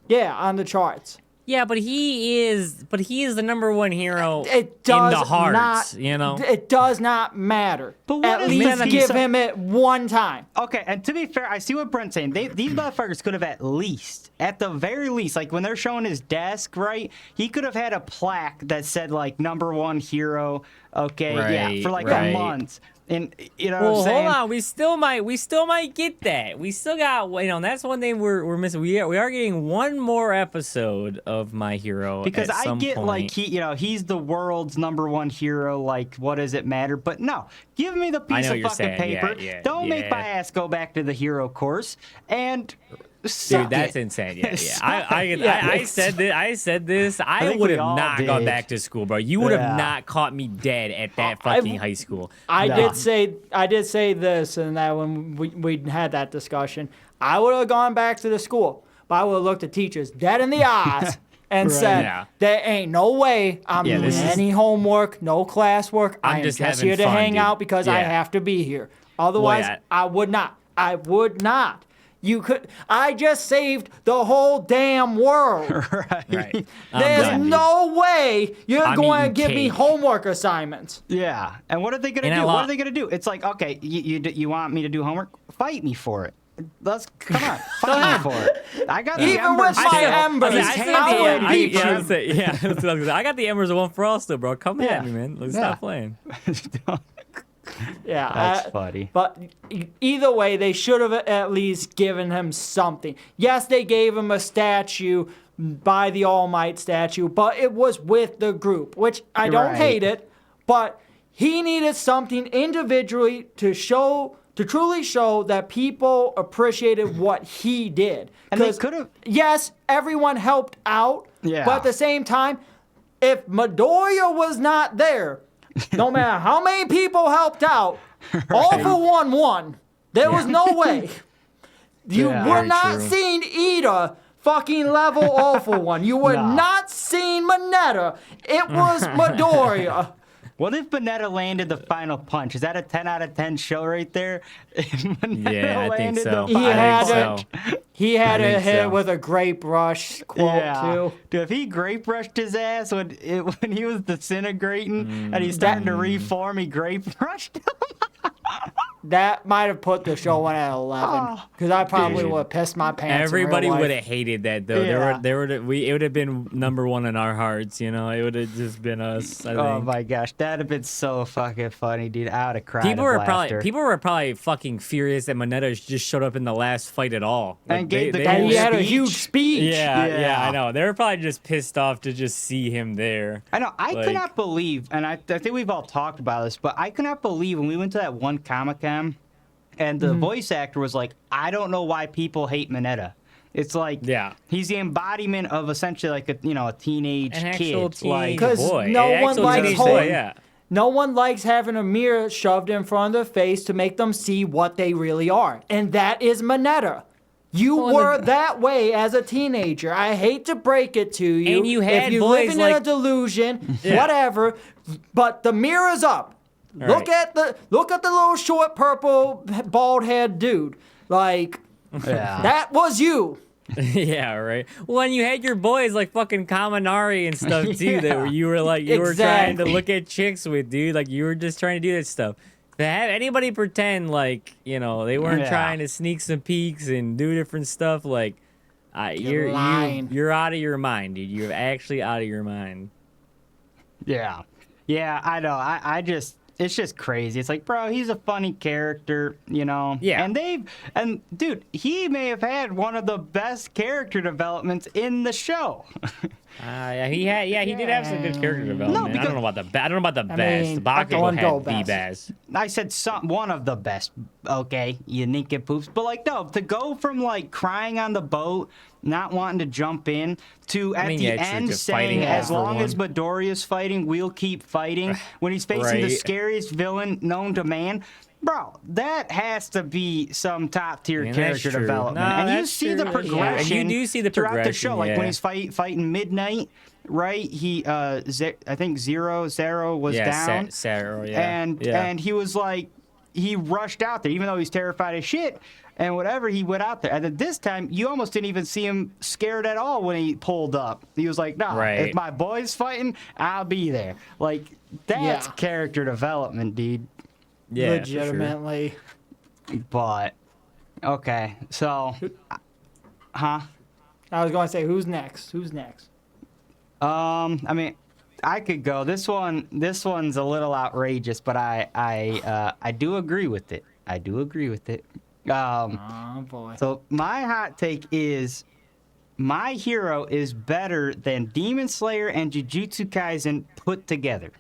[SPEAKER 3] Yeah, on the charts.
[SPEAKER 2] Yeah, but he is the #1 hero
[SPEAKER 3] It does
[SPEAKER 2] in the hearts.
[SPEAKER 3] not,
[SPEAKER 2] You know.
[SPEAKER 3] It does not matter.
[SPEAKER 1] But what
[SPEAKER 3] At
[SPEAKER 1] if
[SPEAKER 3] least
[SPEAKER 1] he's
[SPEAKER 3] give
[SPEAKER 1] a-
[SPEAKER 3] him it one time.
[SPEAKER 1] Okay, and to be fair, I see what Brent's saying. These motherfuckers could have at the very least, like when they're showing his desk, right? He could have had a plaque that said like #1 hero. Okay, yeah, for like
[SPEAKER 2] Right.
[SPEAKER 1] a month. And you know
[SPEAKER 2] Well,
[SPEAKER 1] what I'm saying?
[SPEAKER 2] hold on. We still might get that. We still got, and that's one thing we're missing. We are getting one more episode of My Hero
[SPEAKER 1] Because
[SPEAKER 2] at
[SPEAKER 1] I
[SPEAKER 2] some
[SPEAKER 1] get
[SPEAKER 2] point.
[SPEAKER 1] like he's the world's #1 hero. Like, what does it matter? But no, give me the
[SPEAKER 2] I
[SPEAKER 1] piece
[SPEAKER 2] know
[SPEAKER 1] of
[SPEAKER 2] what you're
[SPEAKER 1] fucking
[SPEAKER 2] saying.
[SPEAKER 1] paper.
[SPEAKER 2] Yeah,
[SPEAKER 1] Don't make
[SPEAKER 2] yeah.
[SPEAKER 1] my ass go back to the hero course and
[SPEAKER 2] Dude,
[SPEAKER 1] suck
[SPEAKER 2] that's
[SPEAKER 1] it.
[SPEAKER 2] insane. Yeah,
[SPEAKER 1] Suck
[SPEAKER 2] I
[SPEAKER 1] it.
[SPEAKER 2] said this. I said this. I
[SPEAKER 1] think
[SPEAKER 2] would
[SPEAKER 1] we
[SPEAKER 2] have
[SPEAKER 1] all
[SPEAKER 2] not gone
[SPEAKER 1] did.
[SPEAKER 2] back to school, bro. You would have
[SPEAKER 1] Yeah.
[SPEAKER 2] not caught me dead at that fucking high school.
[SPEAKER 3] I
[SPEAKER 1] Nah.
[SPEAKER 3] did say this and that when we had that discussion. I would have gone back to the school, but I would have looked at teachers dead in the eyes and said,
[SPEAKER 2] Yeah.
[SPEAKER 3] "There ain't no way I'm
[SPEAKER 2] Yeah,
[SPEAKER 3] doing
[SPEAKER 2] this is-
[SPEAKER 3] any homework, no classwork.
[SPEAKER 2] I'm
[SPEAKER 3] I am
[SPEAKER 2] just
[SPEAKER 3] just
[SPEAKER 2] having
[SPEAKER 3] here to
[SPEAKER 2] fun,
[SPEAKER 3] hang
[SPEAKER 2] dude.
[SPEAKER 3] out because I
[SPEAKER 2] Yeah.
[SPEAKER 3] have to be here. Otherwise,
[SPEAKER 2] yeah.
[SPEAKER 3] I would not. I would not." I just saved the whole damn world.
[SPEAKER 2] Right.
[SPEAKER 3] There's no way you're
[SPEAKER 2] I'm
[SPEAKER 3] going to
[SPEAKER 2] eating
[SPEAKER 3] give me
[SPEAKER 2] cake.
[SPEAKER 3] homework assignments.
[SPEAKER 1] Yeah. And what are they gonna
[SPEAKER 2] And
[SPEAKER 1] do?
[SPEAKER 2] I
[SPEAKER 1] What
[SPEAKER 2] lo-
[SPEAKER 1] are they gonna do? It's like, okay, you want me to do homework? Fight me for it. Come on, fight me for it. I got the
[SPEAKER 3] Even
[SPEAKER 1] embers.
[SPEAKER 3] with my
[SPEAKER 1] still.
[SPEAKER 3] embers,
[SPEAKER 1] His
[SPEAKER 3] I
[SPEAKER 1] hand
[SPEAKER 3] still
[SPEAKER 1] would
[SPEAKER 3] would
[SPEAKER 1] beat
[SPEAKER 3] beat
[SPEAKER 1] you.
[SPEAKER 2] that's what I was gonna say. I got the embers of one for all still, bro. Come
[SPEAKER 1] Yeah.
[SPEAKER 2] at me, man. Let's
[SPEAKER 1] Yeah.
[SPEAKER 2] stop playing.
[SPEAKER 3] Yeah,
[SPEAKER 1] That's funny.
[SPEAKER 3] But either way, they should have at least given him something. Yes, they gave him a statue by the All Might statue, but it was with the group, which I don't
[SPEAKER 1] Right.
[SPEAKER 3] hate it, but he needed something individually to truly show that people appreciated what he did.
[SPEAKER 1] And they
[SPEAKER 3] 'Cause,
[SPEAKER 1] could've-
[SPEAKER 3] yes, everyone helped out,
[SPEAKER 1] Yeah.
[SPEAKER 3] but at the same time, if Midoriya was not there, no matter how many people helped out, all for one won. There was no way. You
[SPEAKER 1] Yeah.
[SPEAKER 3] were
[SPEAKER 2] Very
[SPEAKER 3] not
[SPEAKER 2] true.
[SPEAKER 3] seeing Ida fucking level all for one. You were
[SPEAKER 1] No.
[SPEAKER 3] not seeing Mineta. It was Midoriya.
[SPEAKER 1] What if Bonetta landed the final punch? Is that a 10 out of 10 show right there? If Bonetta
[SPEAKER 2] Yeah, I think
[SPEAKER 1] landed
[SPEAKER 2] so.
[SPEAKER 1] the
[SPEAKER 3] He
[SPEAKER 1] final
[SPEAKER 3] had
[SPEAKER 1] punch.
[SPEAKER 3] He had
[SPEAKER 2] I
[SPEAKER 3] a
[SPEAKER 2] think
[SPEAKER 3] hit
[SPEAKER 2] so.
[SPEAKER 3] with a grape rush quote
[SPEAKER 1] Yeah.
[SPEAKER 3] too.
[SPEAKER 1] Dude, if he grape rushed his ass when he was disintegrating and he's starting to reform, he grape rushed him.
[SPEAKER 3] That might have put the show on at 11 because I probably
[SPEAKER 2] Dude.
[SPEAKER 3] would have pissed my pants.
[SPEAKER 2] Everybody
[SPEAKER 3] in real
[SPEAKER 2] would
[SPEAKER 3] life.
[SPEAKER 2] have hated that though.
[SPEAKER 1] Yeah.
[SPEAKER 2] It would have been number one in our hearts. You know, it would have just been us. I think.
[SPEAKER 1] Oh my gosh, that'd have been so fucking funny, dude. I would have cried.
[SPEAKER 2] People
[SPEAKER 1] of
[SPEAKER 2] were
[SPEAKER 1] laughter.
[SPEAKER 2] probably fucking furious that Moneta just showed up in the last fight at all.
[SPEAKER 1] And gave the
[SPEAKER 3] And
[SPEAKER 1] cool
[SPEAKER 3] he had a
[SPEAKER 1] speech.
[SPEAKER 3] huge speech.
[SPEAKER 2] yeah, I
[SPEAKER 1] Yeah.
[SPEAKER 2] know. They were probably just pissed off to just see him there.
[SPEAKER 1] I know. I
[SPEAKER 2] Like-
[SPEAKER 1] could not believe, and I think we've all talked about this, but I could not believe when we went to that one Comic-Con and the voice actor was like, I don't know why people hate Mineta. It's like,
[SPEAKER 2] Yeah.
[SPEAKER 1] he's the embodiment of essentially like a teenage
[SPEAKER 2] An
[SPEAKER 1] kid.
[SPEAKER 2] actual teenage
[SPEAKER 3] 'Cause
[SPEAKER 2] boy.
[SPEAKER 3] no
[SPEAKER 2] An
[SPEAKER 3] one
[SPEAKER 2] actual
[SPEAKER 3] likes
[SPEAKER 2] teenage
[SPEAKER 3] Hulk.
[SPEAKER 2] boy, yeah.
[SPEAKER 3] No one likes having a mirror shoved in front of their face to make them see what they really are. And that is Mineta. You
[SPEAKER 2] Well,
[SPEAKER 3] were that way as a teenager. I hate to break it to you.
[SPEAKER 2] And you had
[SPEAKER 3] if you're
[SPEAKER 2] boys
[SPEAKER 3] living in a
[SPEAKER 2] like-
[SPEAKER 3] delusion,
[SPEAKER 2] Yeah.
[SPEAKER 3] whatever. But the mirror's up. Look
[SPEAKER 2] right.
[SPEAKER 3] at the little short purple bald head dude. Like
[SPEAKER 1] Yeah.
[SPEAKER 3] that was you.
[SPEAKER 2] Yeah, right. Well, and you had your boys like fucking Kaminari and stuff too. That were, you were like you were trying to
[SPEAKER 3] Exactly.
[SPEAKER 2] look at chicks with, dude. Like you were just trying to do that stuff. To have anybody pretend like they weren't
[SPEAKER 1] Yeah.
[SPEAKER 2] trying to sneak some peeks and do different stuff, like
[SPEAKER 3] You're lying.
[SPEAKER 2] you're out of your mind, dude. You're actually out of your mind.
[SPEAKER 1] Yeah. Yeah, I know. I just, it's just crazy. It's like, bro, he's a funny character, you know?
[SPEAKER 2] Yeah.
[SPEAKER 1] And dude, he may have had one of the best character developments in the show.
[SPEAKER 2] Yeah, he did have some good character development. I
[SPEAKER 1] because-
[SPEAKER 2] don't know about the I don't know about the best.
[SPEAKER 3] mean,
[SPEAKER 2] Bakugo
[SPEAKER 3] one go
[SPEAKER 2] had the
[SPEAKER 3] best.
[SPEAKER 2] best.
[SPEAKER 1] I said one of the best, okay, you nincompoops. But like, no, to go from like crying on the boat, not wanting to jump in, to at
[SPEAKER 2] mean,
[SPEAKER 1] the
[SPEAKER 2] yeah, true,
[SPEAKER 1] end
[SPEAKER 2] just
[SPEAKER 1] saying,
[SPEAKER 2] fighting
[SPEAKER 1] as
[SPEAKER 2] for
[SPEAKER 1] long as
[SPEAKER 2] one.
[SPEAKER 1] Midoriya's fighting, we'll keep fighting. When he's facing the
[SPEAKER 2] Right.
[SPEAKER 1] scariest villain known to man. Bro, that has to be some top tier
[SPEAKER 2] Man, that's
[SPEAKER 1] character
[SPEAKER 2] true.
[SPEAKER 1] development,
[SPEAKER 2] No,
[SPEAKER 1] and you
[SPEAKER 2] that's
[SPEAKER 1] see
[SPEAKER 2] true.
[SPEAKER 1] the
[SPEAKER 2] Yeah,
[SPEAKER 1] progression.
[SPEAKER 2] and you do see the
[SPEAKER 1] throughout the show,
[SPEAKER 2] progression,
[SPEAKER 1] like when
[SPEAKER 2] yeah.
[SPEAKER 1] he's fighting Midnight, right? He, I think Zero was down.
[SPEAKER 2] Sarah, yeah.
[SPEAKER 1] And he was like, he rushed out there, even though he's terrified as shit and whatever, he went out there. And then this time, you almost didn't even see him scared at all when he pulled up. He was like, nah,
[SPEAKER 2] Right.
[SPEAKER 1] if my boy's fighting, I'll be there. Like, that's
[SPEAKER 3] Yeah.
[SPEAKER 1] character development, dude.
[SPEAKER 2] yeah, for sure.
[SPEAKER 3] Legitimately.
[SPEAKER 1] But, okay, so, huh?
[SPEAKER 3] I was going to say, who's next? Who's next?
[SPEAKER 1] I mean, I could go. This one's a little outrageous, but I do agree with it. I do agree with it.
[SPEAKER 3] Oh, boy.
[SPEAKER 1] So my hot take is My Hero is better than Demon Slayer and Jujutsu Kaisen put together.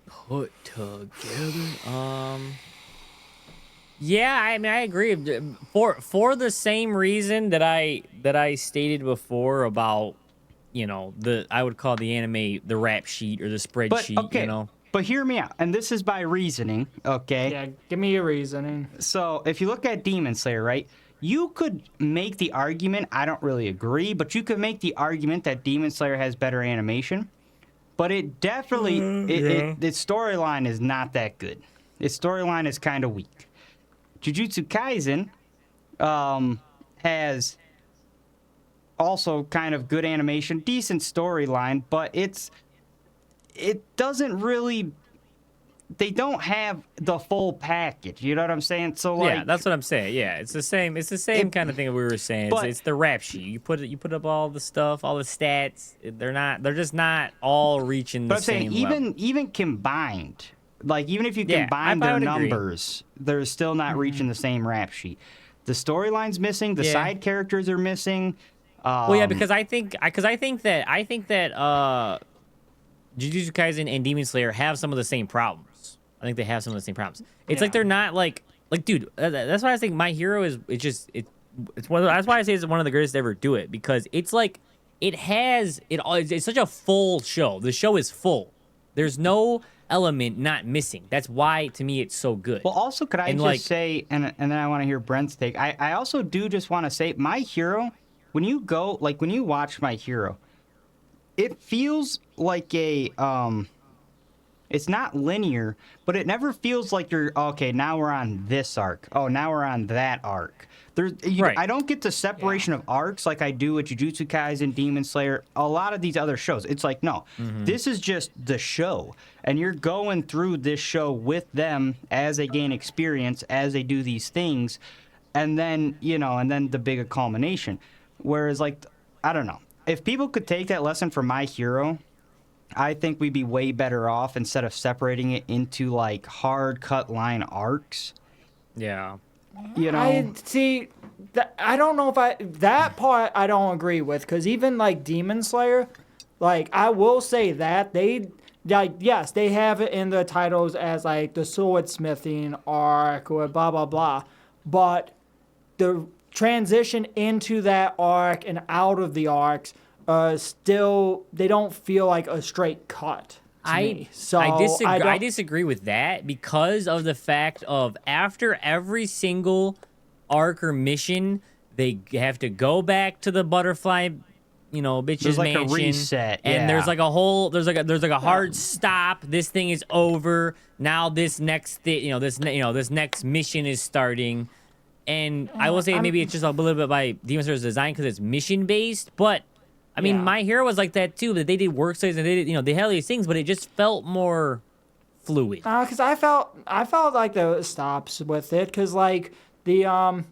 [SPEAKER 2] Put together. Yeah, I mean I agree. For the same reason that I stated before about, I would call the anime the rap sheet or the
[SPEAKER 1] But
[SPEAKER 2] spreadsheet,
[SPEAKER 1] okay, but hear me out, and this is by reasoning, okay?
[SPEAKER 3] Yeah, give me your reasoning.
[SPEAKER 1] So if you look at Demon Slayer, right, you could make the argument, I don't really agree, but you could make the argument that Demon Slayer has better animation, but it definitely, its storyline is not that good. Its storyline is kind of weak. Jujutsu Kaisen has also kind of good animation, decent storyline, but it doesn't really. They don't have the full package. You know what I'm saying? So like,
[SPEAKER 2] yeah, that's what I'm saying. Yeah, it's the same. It's the same kind of thing that we were saying.
[SPEAKER 1] but-
[SPEAKER 2] It's the rap sheet. You put up all the stuff, all the stats. They're just not all reaching the
[SPEAKER 1] But I'm saying
[SPEAKER 2] same level.
[SPEAKER 1] even combined, like even if you
[SPEAKER 2] Yeah,
[SPEAKER 1] combine
[SPEAKER 2] I
[SPEAKER 1] their
[SPEAKER 2] would agree.
[SPEAKER 1] numbers, they're still not reaching the same rap sheet. The storyline's missing. The
[SPEAKER 2] Yeah.
[SPEAKER 1] side characters are missing.
[SPEAKER 2] Well, yeah, because I think that Jujutsu Kaisen and Demon Slayer have some of the same problems. I think they have some of the same problems. It's like they're not like dude. That's why I think My Hero is. It's one. That's why I say it's one of the greatest to ever do it, because it's like it's such a full show. The show is full. There's no element not missing. That's why to me it's so good.
[SPEAKER 1] Well, also, could I
[SPEAKER 2] And,
[SPEAKER 1] just
[SPEAKER 2] like-
[SPEAKER 1] say, and then I want to hear Brent's take. I also do just want to say, My Hero, when you watch My Hero, it feels like it's not linear, but it never feels like you're, okay, now we're on this arc. Oh, now we're on that arc.
[SPEAKER 2] Right.
[SPEAKER 1] I don't get the separation of arcs like I do with Jujutsu Kaisen, Demon Slayer, a lot of these other shows. It's like, no, this is just the show. And you're going through this show with them as they gain experience, as they do these things. And then, and then the big culmination. Whereas, like, I don't know. If people could take that lesson from My Hero, I think we'd be way better off instead of separating it into like hard cut line arcs.
[SPEAKER 2] yeah.
[SPEAKER 3] I see. I don't know if that part I don't agree with, because even like Demon Slayer, like I will say that they yes, they have it in the titles as like the swordsmithing arc or blah blah blah, but the transition into that arc and out of the arcs still, they don't feel like a straight cut to me. So
[SPEAKER 2] I disagree with that, because of the fact of after every single arc or mission, they have to go back to the butterfly, bitch's
[SPEAKER 1] There's like a
[SPEAKER 2] mansion,
[SPEAKER 1] reset,
[SPEAKER 2] and
[SPEAKER 1] yeah.
[SPEAKER 2] there's like a hard stop. This thing is over now. This next this next mission is starting, and I will say maybe it's just a little bit by Demon Slayer's design because it's mission based, but. I mean,
[SPEAKER 3] Yeah.
[SPEAKER 2] My Hero was like that too. That they did work studies and they did, they had all these things, but it just felt more fluid.
[SPEAKER 3] because I felt like there was stops with it, because like the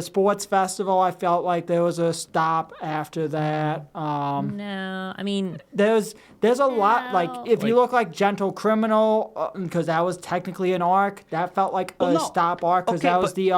[SPEAKER 3] sports festival, I felt like there was a stop after that.
[SPEAKER 2] No, I mean,
[SPEAKER 3] There's a lot, like if you
[SPEAKER 2] Like-
[SPEAKER 3] look like Gentle Criminal, because that was technically an arc, that felt like
[SPEAKER 1] Well,
[SPEAKER 3] a
[SPEAKER 1] no.
[SPEAKER 3] stop arc, because
[SPEAKER 1] Okay,
[SPEAKER 3] that was
[SPEAKER 1] but-
[SPEAKER 3] the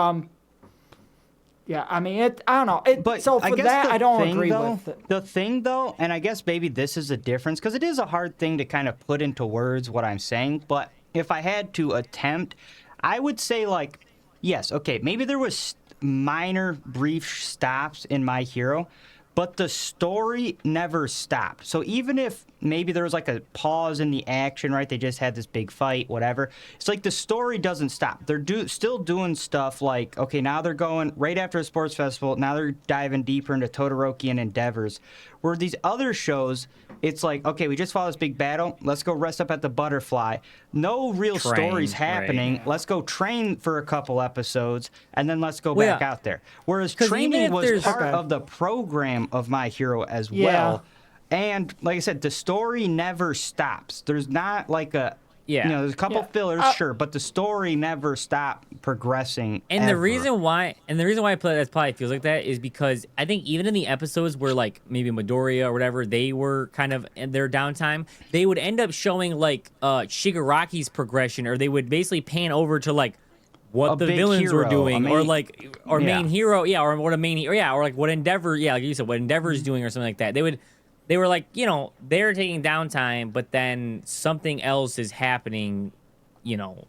[SPEAKER 3] yeah, I mean I don't know.
[SPEAKER 1] But
[SPEAKER 3] So
[SPEAKER 1] I
[SPEAKER 3] for
[SPEAKER 1] guess
[SPEAKER 3] that
[SPEAKER 1] the
[SPEAKER 3] I don't
[SPEAKER 1] thing,
[SPEAKER 3] agree
[SPEAKER 1] though,
[SPEAKER 3] with it.
[SPEAKER 1] The thing, though, and I guess maybe this is a difference, because it is a hard thing to kind of put into words what I'm saying, but if I had to attempt, I would say, like, yes, okay, maybe there was minor, brief stops in My Hero, but the story never stopped. So even if maybe there was like a pause in the action, right? They just had this big fight, whatever. It's like the story doesn't stop. They're still doing stuff like, okay, now they're going right after a sports festival. Now they're diving deeper into Todoroki endeavors. Where these other shows, it's like, okay, we just fought this big battle. Let's go rest up at the Butterfly. No real
[SPEAKER 2] Train,
[SPEAKER 1] stories
[SPEAKER 2] right.
[SPEAKER 1] happening. Let's go train for a couple episodes, and then let's go
[SPEAKER 2] Well,
[SPEAKER 1] back out there. Whereas
[SPEAKER 2] 'cause even
[SPEAKER 1] training
[SPEAKER 2] if
[SPEAKER 1] was
[SPEAKER 2] there's-
[SPEAKER 1] part
[SPEAKER 3] Okay.
[SPEAKER 1] of the program of My Hero as
[SPEAKER 3] Yeah.
[SPEAKER 1] well. And like I said, the story never stops. There's not like a
[SPEAKER 2] Yeah.
[SPEAKER 1] there's a couple
[SPEAKER 3] Yeah.
[SPEAKER 1] fillers, sure, but the story never stopped progressing.
[SPEAKER 2] And the
[SPEAKER 1] ever.
[SPEAKER 2] reason why that probably feels like that is because I think even in the episodes where like maybe Midoriya or whatever, they were kind of in their downtime, they would end up showing like Shigaraki's progression, or they would basically pan over to like what
[SPEAKER 1] A
[SPEAKER 2] the
[SPEAKER 1] big
[SPEAKER 2] villains were
[SPEAKER 1] hero,
[SPEAKER 2] doing,
[SPEAKER 1] a
[SPEAKER 2] or
[SPEAKER 1] main-
[SPEAKER 2] like
[SPEAKER 1] Yeah.
[SPEAKER 2] main hero, or what a main hero, or like what Endeavor, like you said, what Endeavor's doing or something like that. They were like, they're taking downtime, but then something else is happening, to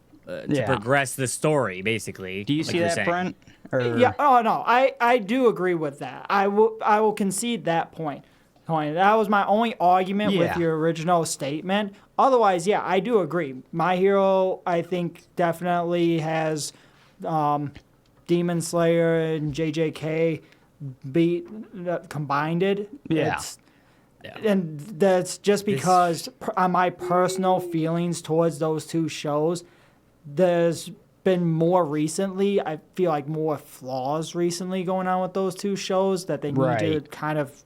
[SPEAKER 1] Yeah.
[SPEAKER 2] progress the story, basically.
[SPEAKER 1] Do you
[SPEAKER 2] like
[SPEAKER 1] see
[SPEAKER 2] you're
[SPEAKER 1] that,
[SPEAKER 2] saying.
[SPEAKER 1] Brent? Or...
[SPEAKER 3] Yeah. Oh no. I do agree with that. I will concede that point. That was my only argument with
[SPEAKER 1] Yeah.
[SPEAKER 3] your original statement. Otherwise, yeah, I do agree. My Hero, I think, definitely has Demon Slayer and JJK beat combined it.
[SPEAKER 1] Yeah.
[SPEAKER 3] And that's just because my personal feelings towards those two shows, there's been more recently. I feel like more flaws recently going on with those two shows that they need to
[SPEAKER 1] Right.
[SPEAKER 3] kind of,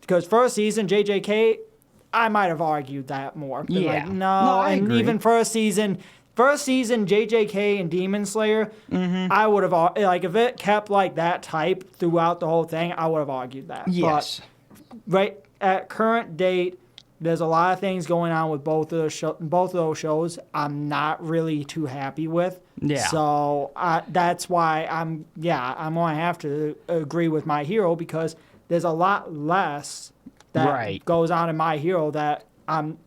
[SPEAKER 3] because first season JJK, I might have argued that more. Been
[SPEAKER 1] Yeah.
[SPEAKER 3] like,
[SPEAKER 1] No,
[SPEAKER 3] no,
[SPEAKER 1] I
[SPEAKER 3] and
[SPEAKER 1] agree.
[SPEAKER 3] even first season JJK and Demon Slayer, I would have like if it kept like that type throughout the whole thing, I would have argued that.
[SPEAKER 1] Yes.
[SPEAKER 3] But right at current date, there's a lot of things going on with both of those shows. I'm not really too happy with.
[SPEAKER 1] Yeah.
[SPEAKER 3] So that's why I'm gonna have to agree with My Hero, because there's a lot less that
[SPEAKER 1] Right.
[SPEAKER 3] goes on in My Hero that I'm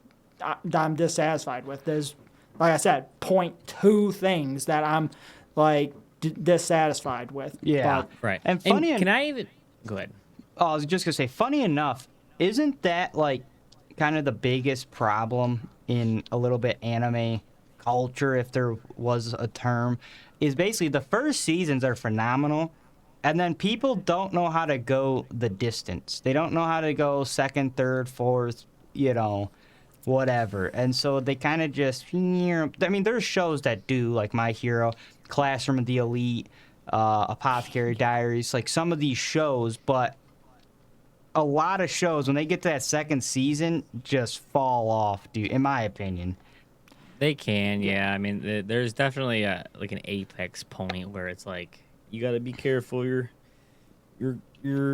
[SPEAKER 3] dissatisfied with. There's, like I said, 0.2 things that I'm like dissatisfied with.
[SPEAKER 1] Yeah.
[SPEAKER 3] But
[SPEAKER 2] Right.
[SPEAKER 1] And funny
[SPEAKER 2] can I even go ahead?
[SPEAKER 1] Oh, I was just gonna say, funny enough, isn't that like kind of the biggest problem in a little bit anime culture, if there was a term, is basically the first seasons are phenomenal, and then people don't know how to go the distance. They don't know how to go second, third, fourth, whatever. And so they kind of just, I mean, there's shows that do, like My Hero, Classroom of the Elite, Apothecary Diaries, like some of these shows, but a lot of shows, when they get to that second season, just fall off, dude, in my opinion.
[SPEAKER 2] They can, yeah. I mean, there's definitely like an apex point where it's like you got to be careful. You're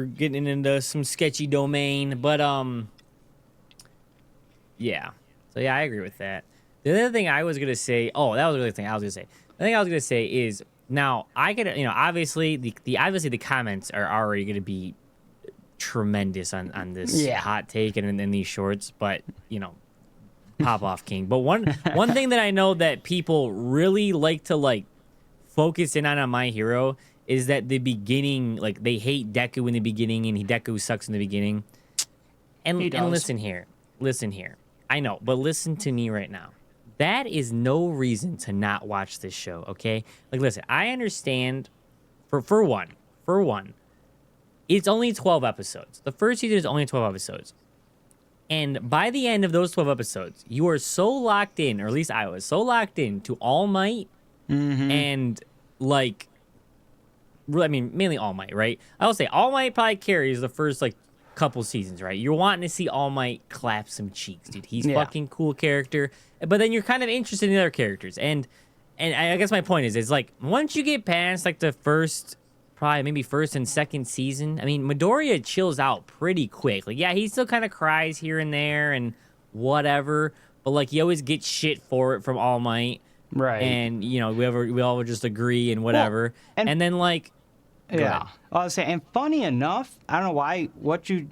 [SPEAKER 2] getting into some sketchy domain, but yeah. So yeah, I agree with that. The other thing I was gonna say, oh, that was the other thing I was gonna say. The thing I was gonna say is now I could, obviously the comments are already gonna be tremendous on this hot take and in these shorts, but pop off king. But one thing that I know that people really like to focus in on My Hero is that the beginning, like they hate Deku in the beginning and Deku sucks in the beginning. And listen here. I know, but listen to me right now. That is no reason to not watch this show, okay? Like listen, I understand for one, it's only 12 episodes. The first season is only 12 episodes. And by the end of those 12 episodes, you are so locked in, or at least I was so locked in to All Might and mainly All Might, right? I will say All Might probably carries the first couple seasons, right? You're wanting to see All Might clap some cheeks, dude. He's fucking cool character. But then you're kind of interested in the other characters. And I guess my point is like once you get past the first maybe first and second season, I mean, Midoriya chills out pretty quick. He still kind of cries here and there and whatever, but he always gets shit for it from All Might.
[SPEAKER 1] Right.
[SPEAKER 2] And, we all would just agree and whatever. Well, and then
[SPEAKER 1] yeah. I was saying, and funny enough, I don't know why, what you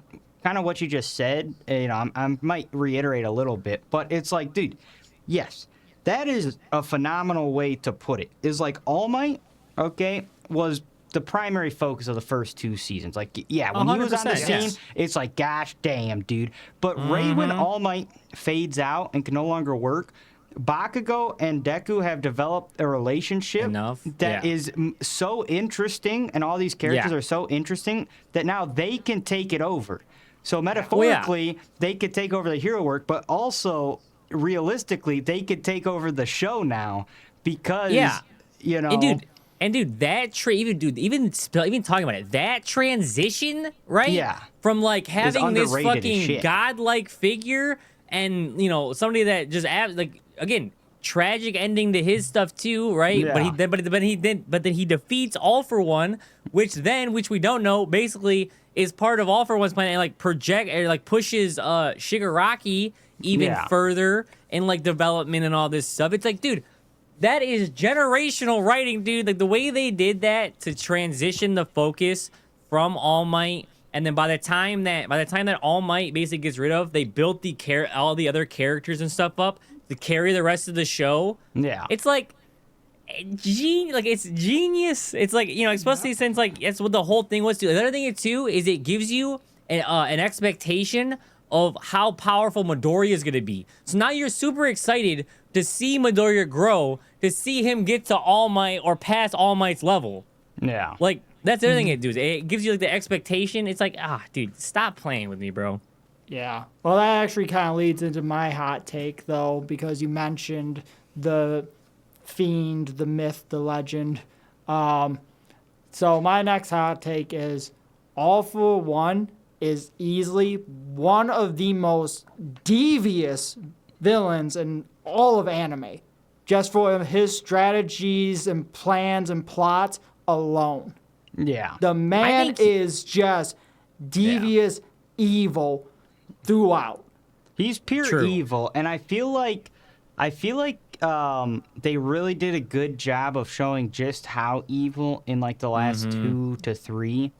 [SPEAKER 1] just said, I might reiterate a little bit, but it's like, dude, yes, that is a phenomenal way to put it. Is All Might, okay, was the primary focus of the first two seasons. When he was on the scene, it's like, gosh damn, dude. But right when All Might fades out and can no longer work, Bakugo and Deku have developed a relationship that is so interesting, and all these characters are so interesting that now they can take it over. So metaphorically, they could take over the hero work, but also realistically, they could take over the show now because
[SPEAKER 2] And dude, that even talking about it, that transition, right?
[SPEAKER 1] Yeah.
[SPEAKER 2] From having this fucking
[SPEAKER 1] shit.
[SPEAKER 2] godlike figure and somebody that just again, tragic ending to his stuff too, right?
[SPEAKER 1] Yeah.
[SPEAKER 2] But then he defeats All For One, which we don't know basically is part of All For One's plan and pushes Shigaraki even further in development and all this stuff. It's dude, that is generational writing, dude. The way they did that to transition the focus from All Might, and then by the time that All Might basically gets rid of, they built all the other characters and stuff up to carry the rest of the show.
[SPEAKER 1] Yeah,
[SPEAKER 2] it's it's genius. It's especially since that's what the whole thing was too. The other thing too is it gives you an expectation of how powerful Midoriya is going to be. So now you're super excited to see Midoriya grow, to see him get to All Might or past All Might's level.
[SPEAKER 1] Yeah.
[SPEAKER 2] That's the other thing it does. It gives you the expectation. It's dude, stop playing with me, bro.
[SPEAKER 3] Yeah. Well, that actually kind of leads into my hot take, though, because you mentioned the fiend, the myth, the legend. So my next hot take is All For One is easily one of the most devious villains in all of anime, just for his strategies and plans and plots alone.
[SPEAKER 1] Yeah.
[SPEAKER 3] The man
[SPEAKER 2] think
[SPEAKER 3] is just devious evil throughout.
[SPEAKER 1] He's pure
[SPEAKER 2] True.
[SPEAKER 1] evil, and I feel like they really did a good job of showing just how evil in like the last 2 to 3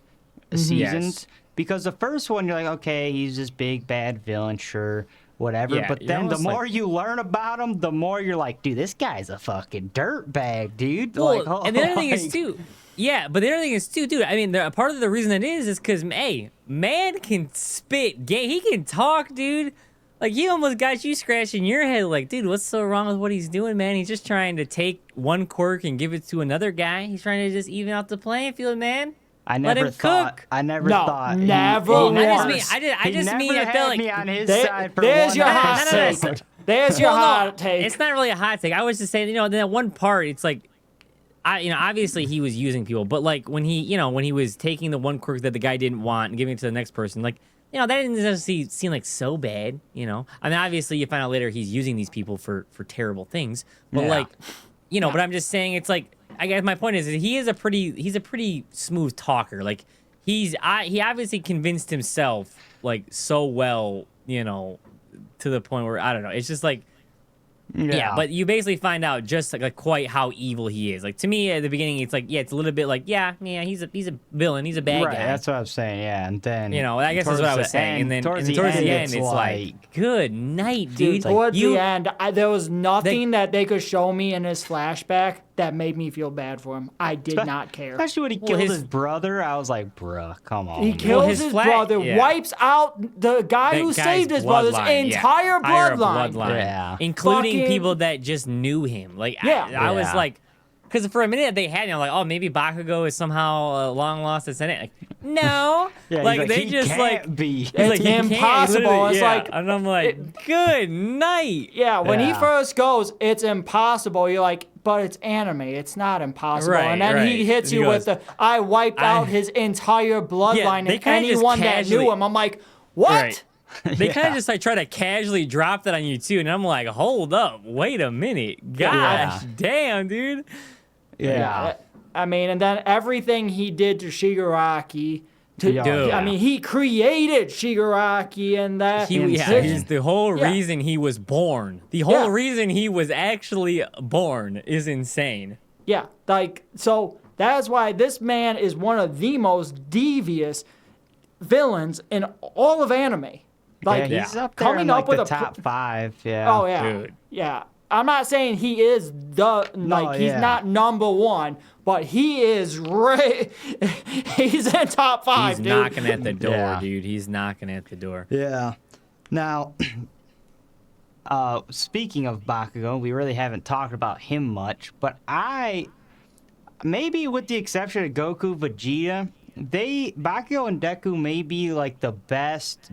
[SPEAKER 1] seasons.
[SPEAKER 2] Yes.
[SPEAKER 1] Because the first one, you're like, okay, he's this big bad villain, sure, whatever.
[SPEAKER 2] Yeah,
[SPEAKER 1] but
[SPEAKER 2] you're
[SPEAKER 1] then the
[SPEAKER 2] almost
[SPEAKER 1] more
[SPEAKER 2] like-
[SPEAKER 1] you learn about him, the more you're like, dude, this guy's a fucking dirtbag, dude.
[SPEAKER 2] Well,
[SPEAKER 1] like,
[SPEAKER 2] and the other thing is
[SPEAKER 1] like-
[SPEAKER 2] too, yeah, but the other thing is too, dude. I mean, part of the reason it is because, hey, man can spit game. He can talk, dude. Like, he almost got you scratching your head. Like, dude, what's so wrong with what he's doing, man? He's just trying to take one quirk and give it to another guy. He's trying to just even out the playing field, man.
[SPEAKER 1] I
[SPEAKER 2] Let
[SPEAKER 1] never
[SPEAKER 2] him
[SPEAKER 1] thought.
[SPEAKER 2] cook.
[SPEAKER 1] I never
[SPEAKER 3] No,
[SPEAKER 1] thought.
[SPEAKER 3] never
[SPEAKER 2] I just
[SPEAKER 3] once.
[SPEAKER 2] mean, I just mean, I
[SPEAKER 1] had
[SPEAKER 2] felt like
[SPEAKER 1] me on his
[SPEAKER 3] There-
[SPEAKER 1] side for
[SPEAKER 3] there's
[SPEAKER 1] one
[SPEAKER 3] your hot
[SPEAKER 1] episode.
[SPEAKER 3] take. There's your
[SPEAKER 2] Well, no,
[SPEAKER 3] hot take.
[SPEAKER 2] It's not really a hot take. I was just saying, that one part, it's like, obviously he was using people, but like when he was taking the one quirk that the guy didn't want and giving it to the next person, like, that didn't necessarily seem like so bad, I mean, obviously you find out later he's using these people for terrible things, but
[SPEAKER 1] Yeah.
[SPEAKER 2] like, but I'm just saying it's like, I guess my point is that he's a pretty smooth talker. Like he obviously convinced himself like so well, to the point where I don't know. It's just like, yeah, but you basically find out just like quite how evil he is. Like to me at the beginning, it's like, yeah, it's a little bit like, yeah, he's a villain, he's a bad
[SPEAKER 1] right,
[SPEAKER 2] guy.
[SPEAKER 1] that's what I was saying. Yeah, and then
[SPEAKER 2] I guess that's
[SPEAKER 1] towards
[SPEAKER 2] what I was
[SPEAKER 1] the
[SPEAKER 2] saying.
[SPEAKER 1] end-
[SPEAKER 2] And then
[SPEAKER 1] towards
[SPEAKER 2] and
[SPEAKER 1] the
[SPEAKER 2] towards
[SPEAKER 1] end,
[SPEAKER 2] the end, it's like, good night, dude.
[SPEAKER 3] Towards
[SPEAKER 2] You-
[SPEAKER 3] the end, there was nothing that they could show me in his flashback that made me feel bad for him. I did not care.
[SPEAKER 1] especially when he
[SPEAKER 2] Well,
[SPEAKER 1] killed
[SPEAKER 2] his-
[SPEAKER 1] his brother, I was like, bruh, come on.
[SPEAKER 3] He
[SPEAKER 1] man.
[SPEAKER 3] kills
[SPEAKER 2] his
[SPEAKER 3] his
[SPEAKER 2] flag-
[SPEAKER 3] brother,
[SPEAKER 2] yeah.
[SPEAKER 3] wipes out the guy
[SPEAKER 2] that
[SPEAKER 3] who
[SPEAKER 2] guy's
[SPEAKER 3] saved his brother's
[SPEAKER 2] bloodline,
[SPEAKER 3] entire bloodline.
[SPEAKER 1] Yeah.
[SPEAKER 2] including
[SPEAKER 3] Fucking-
[SPEAKER 2] people that just knew him. Like,
[SPEAKER 3] Yeah.
[SPEAKER 2] I was
[SPEAKER 1] Yeah.
[SPEAKER 2] like, because for a minute they had me, I'm like, oh, maybe Bakugo is somehow a long lost descendant. Like, no,
[SPEAKER 1] Yeah,
[SPEAKER 2] like
[SPEAKER 1] he's
[SPEAKER 2] they
[SPEAKER 1] he
[SPEAKER 2] just
[SPEAKER 1] can't
[SPEAKER 2] like.
[SPEAKER 1] be.
[SPEAKER 2] He's
[SPEAKER 3] It's
[SPEAKER 2] like, he can't,
[SPEAKER 3] impossible.
[SPEAKER 2] literally,
[SPEAKER 3] It's
[SPEAKER 2] yeah.
[SPEAKER 3] like-
[SPEAKER 2] and I'm like, good night.
[SPEAKER 3] Yeah, when he
[SPEAKER 1] Yeah.
[SPEAKER 3] first goes, it's impossible. You're like, but it's anime. It's not impossible.
[SPEAKER 2] Right,
[SPEAKER 3] and then he
[SPEAKER 2] right.
[SPEAKER 3] hits
[SPEAKER 2] He
[SPEAKER 3] you
[SPEAKER 2] goes,
[SPEAKER 3] with the, I wiped out his entire bloodline
[SPEAKER 2] they
[SPEAKER 3] and
[SPEAKER 2] kinda just
[SPEAKER 3] anyone that knew
[SPEAKER 2] casually-
[SPEAKER 3] him. I'm like, what?
[SPEAKER 2] Right. They kind
[SPEAKER 1] Yeah.
[SPEAKER 2] of just like try to casually drop that on you too, and I'm like, hold up, wait a minute, gosh,
[SPEAKER 1] Yeah.
[SPEAKER 2] damn, dude.
[SPEAKER 1] Yeah.
[SPEAKER 3] I mean, and then everything he did to Shigaraki.
[SPEAKER 1] Yeah.
[SPEAKER 2] Dude.
[SPEAKER 3] I mean, he created Shigaraki and that.
[SPEAKER 1] Insane.
[SPEAKER 2] He's the whole
[SPEAKER 3] Yeah.
[SPEAKER 2] reason he was born. The whole
[SPEAKER 3] Yeah.
[SPEAKER 2] reason he was actually born is insane.
[SPEAKER 3] Yeah, like, so that's why this man is one of the most devious villains in all of anime. Like,
[SPEAKER 1] yeah, he's up there
[SPEAKER 3] coming
[SPEAKER 1] in
[SPEAKER 3] up
[SPEAKER 1] like
[SPEAKER 3] with
[SPEAKER 1] the
[SPEAKER 3] a
[SPEAKER 1] top 5. Yeah.
[SPEAKER 3] Oh yeah,
[SPEAKER 2] Dude.
[SPEAKER 3] yeah. I'm not saying he is he's
[SPEAKER 1] yeah.
[SPEAKER 3] not number one, but he is he's in top 5,
[SPEAKER 2] He's
[SPEAKER 3] dude.
[SPEAKER 2] knocking at the door,
[SPEAKER 1] Yeah.
[SPEAKER 2] dude. He's knocking at the door.
[SPEAKER 1] Yeah. Now, speaking of Bakugo, we really haven't talked about him much, but maybe with the exception of Goku, Vegeta, Bakugo and Deku may be like the best